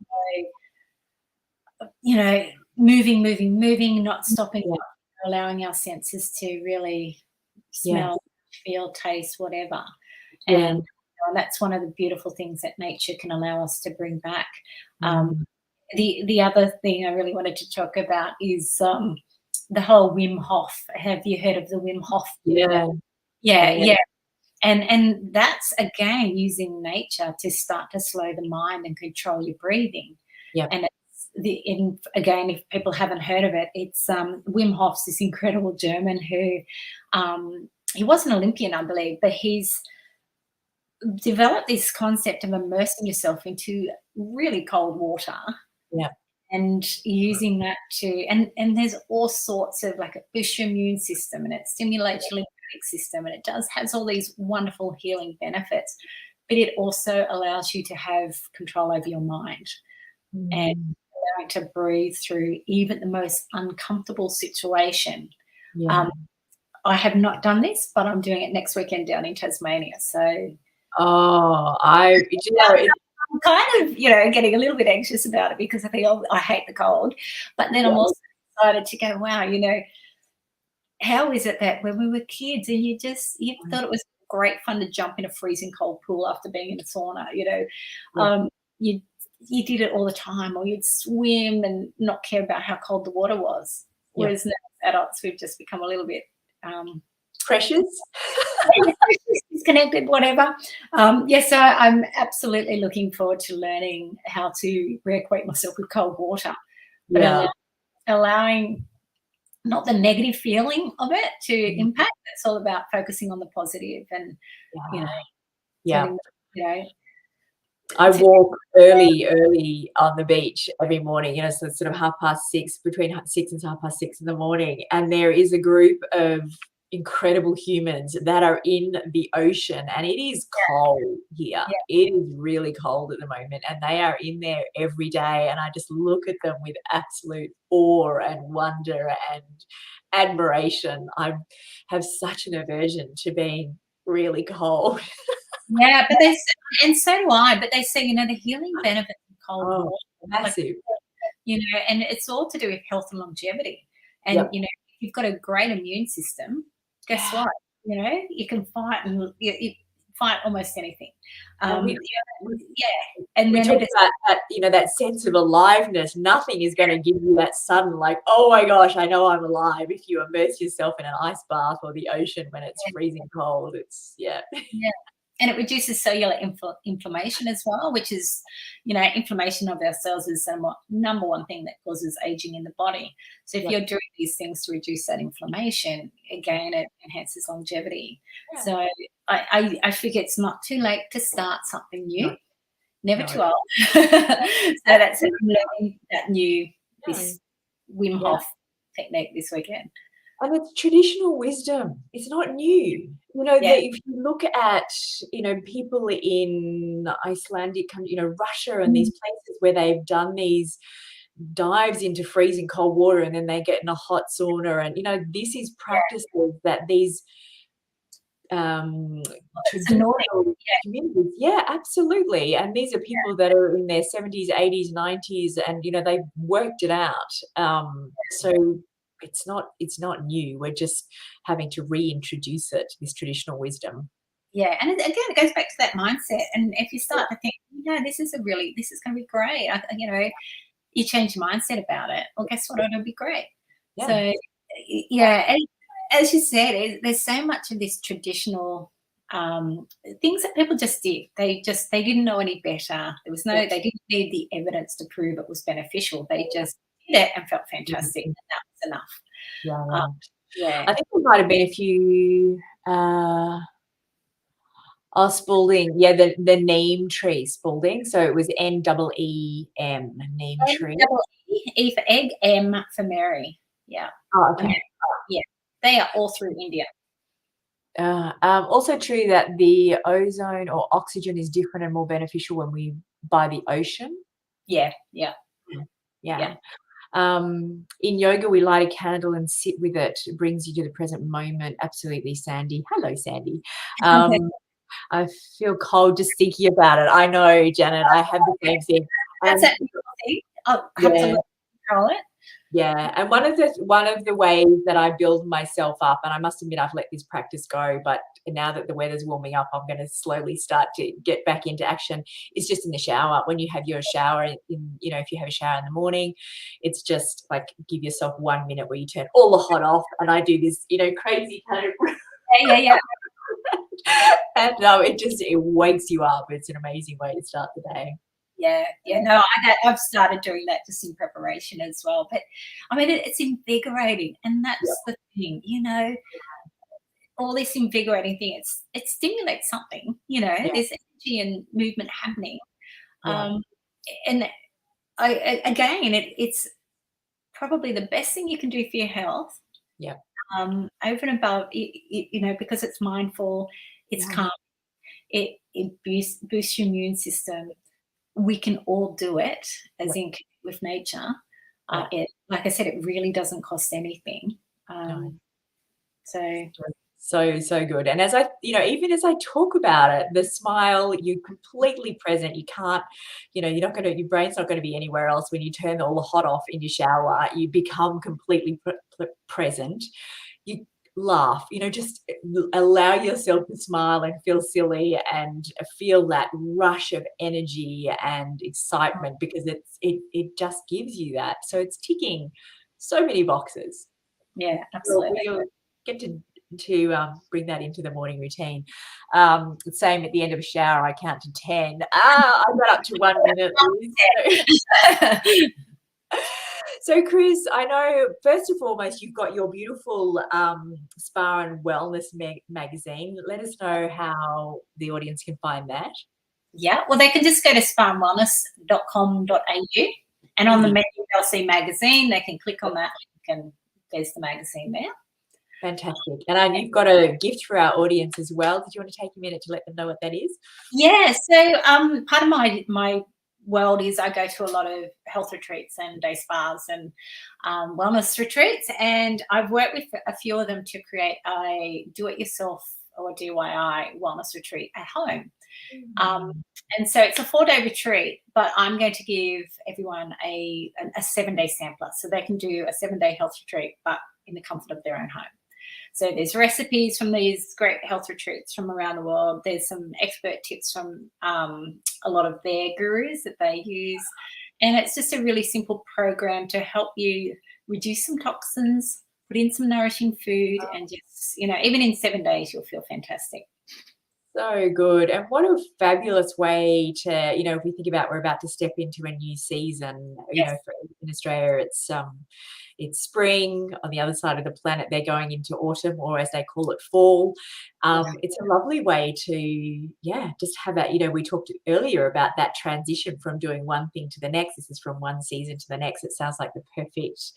you know, moving, not stopping, Yeah, not allowing our senses to really yeah, smell, feel, taste, whatever. yeah. And that's one of the beautiful things that nature can allow us to bring back. Um, Mm. the other thing I really wanted to talk about is the whole Wim Hof. Have you heard of the Wim Hof? Yeah, Yeah, yeah, yeah. And that's again using nature to start to slow the mind and control your breathing. yeah. And it's again, if people haven't heard of it, it's Wim Hof's this incredible German who he was an Olympian, I believe, but he's developed this concept of immersing yourself into really cold water Yeah, and using that to, and there's all sorts of, like, it boosts your immune system and it stimulates your lymphatic system and it has all these wonderful healing benefits, but it also allows you to have control over your mind and mm, allowing to breathe through even the most uncomfortable situation. yeah. um, I have not done this, but I'm doing it next weekend down in Tasmania, so Oh, you know, I'm kind of, you know, getting a little bit anxious about it because I think, oh, I hate the cold, but then I'm yeah, also excited to go, wow, you know, how is it that when we were kids and you thought it was great fun to jump in a freezing cold pool after being in a sauna, you know, yeah, you did it all the time, or you'd swim and not care about how cold the water was. yeah. Whereas now as adults, we've just become a little bit Precious? disconnected, whatever. Yes, so I'm absolutely looking forward to learning how to reacquaint myself with cold water, but Yeah, allowing not the negative feeling of it to mm, impact. It's all about focusing on the positive and, you know, yeah, yeah. having, you know, I to, walk early on the beach every morning, you know, so it's sort of 6:30, between 6 and 6:30 in the morning, and there is a group of incredible humans that are in the ocean, and it is cold here. Yeah. It is really cold at the moment, and they are in there every day, and I just look at them with absolute awe and wonder and admiration. I have such an aversion to being really cold. Yeah, but they and so do I, but they say, you know, the healing benefits of cold Oh, water, like, massive. you know, and it's all to do with health and longevity. And, Yep. you know, if you've got a great immune system, guess what? You know, you can fight and you fight almost anything. And we Yeah, and we then talk it is, about that, you know, that sense of aliveness. Nothing is gonna give you that sudden, like, "Oh my gosh, I know I'm alive," if you immerse yourself in an ice bath or the ocean when it's freezing cold. It's yeah. yeah. And it reduces cellular inflammation as well, which is, you know, inflammation of our cells is the number one thing that causes aging in the body. So if Yep. you're doing these things to reduce that inflammation, again, it enhances longevity. Yeah. So I figure it's not too late to start something new, No, never no. too old. So that's it. I'm learning that this Wim Yeah. Hof technique this weekend. And it's traditional wisdom. It's not new. You know, Yeah. if you look at, you know, people in Icelandic country, you know, Russia and these Mm. places where they've done these dives into freezing cold water and then they get in a hot sauna and, you know, this is practices that these It's annoying. traditional communities, yeah, absolutely. And these are people that are in their 70s, 80s, 90s, and you know they've worked it out. So it's not new. We're just having to reintroduce it, this traditional wisdom. Yeah, and again, it goes back to that mindset. And if you start to think, no, this is going to be great. You know, you change your mindset about it. Well, guess what? It'll be great. Yeah, So, yeah, and as you said, there's so much of this traditional things that people just did. They didn't know any better. yeah, They didn't need the evidence to prove it was beneficial. They just did it and felt fantastic, mhm, and that was enough. yeah, Um, right. yeah, I think there might have been a few. Spalding, yeah, the neem tree, Spalding. So it was NEEM, neem tree. E for egg, M for Mary. Yeah. Oh, And okay. yeah, they are all through India. Also true that the ozone or oxygen is different and more beneficial when we by the ocean. Yeah, yeah, Yeah. yeah. In yoga, we light a candle and sit with it. It brings you to the present moment. Absolutely, Sandy. Hello, Sandy. Um, I feel cold just thinking about it. I know, Janet. I have the same thing. That's And it. I'll have to yeah, control it. yeah. And one of the ways that I build myself up, and I must admit I've let this practice go, but now that the weather's warming up, I'm going to slowly start to get back into action. It's just in the shower. When you have your shower, you know, if you have a shower in the morning, it's just like give yourself 1 minute where you turn all the hot off, and I do this, you know, crazy kind of. Yeah. And it wakes you up. It's an amazing way to start the day. Yeah. No, I've started doing that just in preparation as well. But I mean, it's invigorating, and Yeah, that's the thing, you know. All this invigorating thing, it stimulates something, you know. yeah, There's energy and movement happening. yeah, Um, and again, it's probably the best thing you can do for your health. yeah, Over and above, you know, because it's mindful, it's yeah, calm, it boosts your immune system. We can all do it, yeah, as in with nature. yeah. Like I said, it really doesn't cost anything. No. So So good. And as I, you know, even as I talk about it, the smile, you're completely present. You can't, you know, your brain's not going to be anywhere else. When you turn all the hot off in your shower, you become completely present. You laugh, you know, just allow yourself to smile and feel silly and feel that rush of energy and excitement because it just gives you that. So it's ticking so many boxes. yeah, We'll absolutely. we'll get to bring that into the morning routine. Same at the end of a shower, I count to 10. I got up to 1 minute, Liz. So, Kris, I know first and foremost you've got your beautiful spa and wellness magazine. Let us know how the audience can find that. Yeah, well, they can just go to spawandwellness.com.au, and on the Easy. menu they'll see magazine. They can click on that link and there's the magazine there. Fantastic. And you've got a gift for our audience as well. Did you want to take a minute to let them know what that is? Yeah, so part of my world is I go to a lot of health retreats and day spas and wellness retreats, and I've worked with a few of them to create a do-it-yourself or DIY wellness retreat at home. Mm. And so it's a 4-day retreat, but I'm going to give everyone a 7-day sampler so they can do a 7-day health retreat, but in the comfort of their own home. So there's recipes from these great health retreats from around the world. There's some expert tips from a lot of their gurus that they use. And it's just a really simple program to help you reduce some toxins, put in some nourishing food, and just, even in 7 days, you'll feel fantastic. So good. And what a fabulous way to, if we think about we're about to step into a new season, Yes. in Australia, it's spring. On the other side of the planet, they're going into autumn, or as they call it, fall. It's a lovely way to, just have that, we talked earlier about that transition from doing one thing to the next. This is from one season to the next. It sounds like the perfect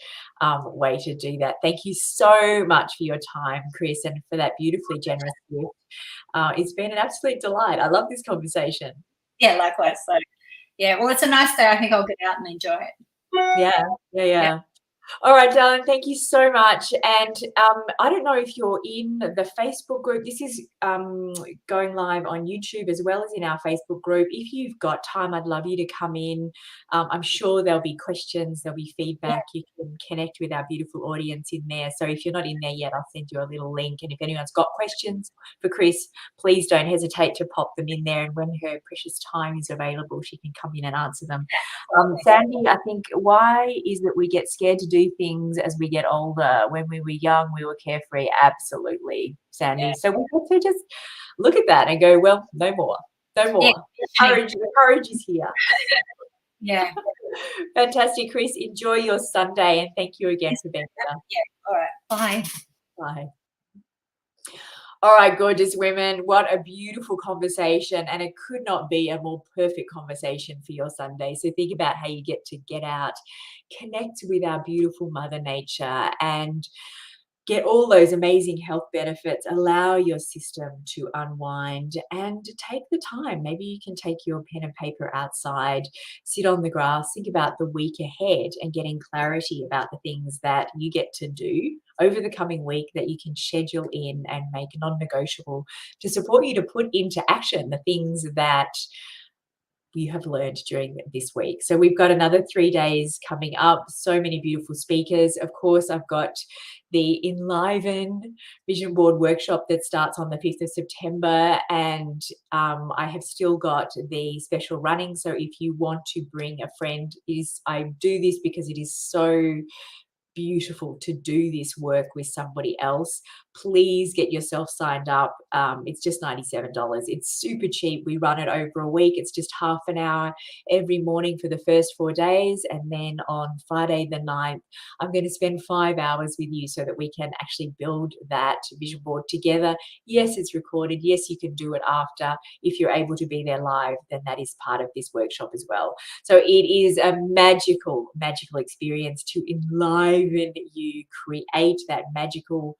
way to do that. Thank you so much for your time, Kris, and for that beautifully generous gift. It's been an absolute delight. I love this conversation. Yeah, likewise. So, well, it's a nice day. I think I'll get out and enjoy it. Yeah. All right, darling, thank you so much. And I don't know if you're in the Facebook group. This is going live on YouTube as well as in our Facebook group. If you've got time, I'd love you to come in. I'm sure there'll be questions, there'll be feedback. You can connect with our beautiful audience in there. So if you're not in there yet, I'll send you a little link. And if anyone's got questions for Kris, please don't hesitate to pop them in there. And when her precious time is available, she can come in and answer them. Sandy, I think, why is it we get scared to do things as we get older? When we were young, we were carefree. Absolutely, Sandy. Yeah. So we have to just look at that and go, well, no more. No more. The courage is here. Yeah. Fantastic, Kris. Enjoy your Sunday, and thank you again for being here. Yeah. All right. Bye. Bye. All right, gorgeous women. What a beautiful conversation. And it could not be a more perfect conversation for your Sunday. So think about how you get out, connect with our beautiful Mother Nature, and get all those amazing health benefits. Allow your system to unwind and take the time. Maybe you can take your pen and paper outside, sit on the grass, think about the week ahead and getting clarity about the things that you get to do over the coming week that you can schedule in and make non-negotiable to support you to put into action the things that you have learned during this week. So we've got another 3 days coming up. So many beautiful speakers. Of course, I've got the ENLIVEN Vision Board Workshop that starts on the 5th of September. And I have still got the special running. So if you want to bring a friend, I do this because it is so beautiful to do this work with somebody else. Please get yourself signed up. It's just $97. It's super cheap. We run it over a week. It's just half an hour every morning for the first 4 days. And then on Friday the 9th, I'm going to spend 5 hours with you so that we can actually build that vision board together. Yes, it's recorded. Yes, you can do it after. If you're able to be there live, then that is part of this workshop as well. So it is a magical, magical experience to enliven you, create that magical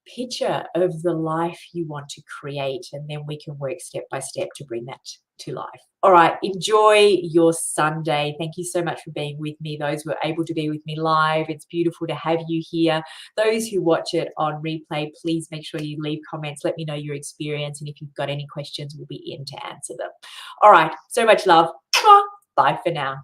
picture of the life you want to create, and then we can work step by step to bring that to life. All right, enjoy your Sunday. Thank you so much for being with me. Those who are able to be with me live, it's beautiful to have you here. Those who watch it on replay, please make sure you leave comments. Let me know your experience, and if you've got any questions, we'll be in to answer them. All right, so much love. Bye for now.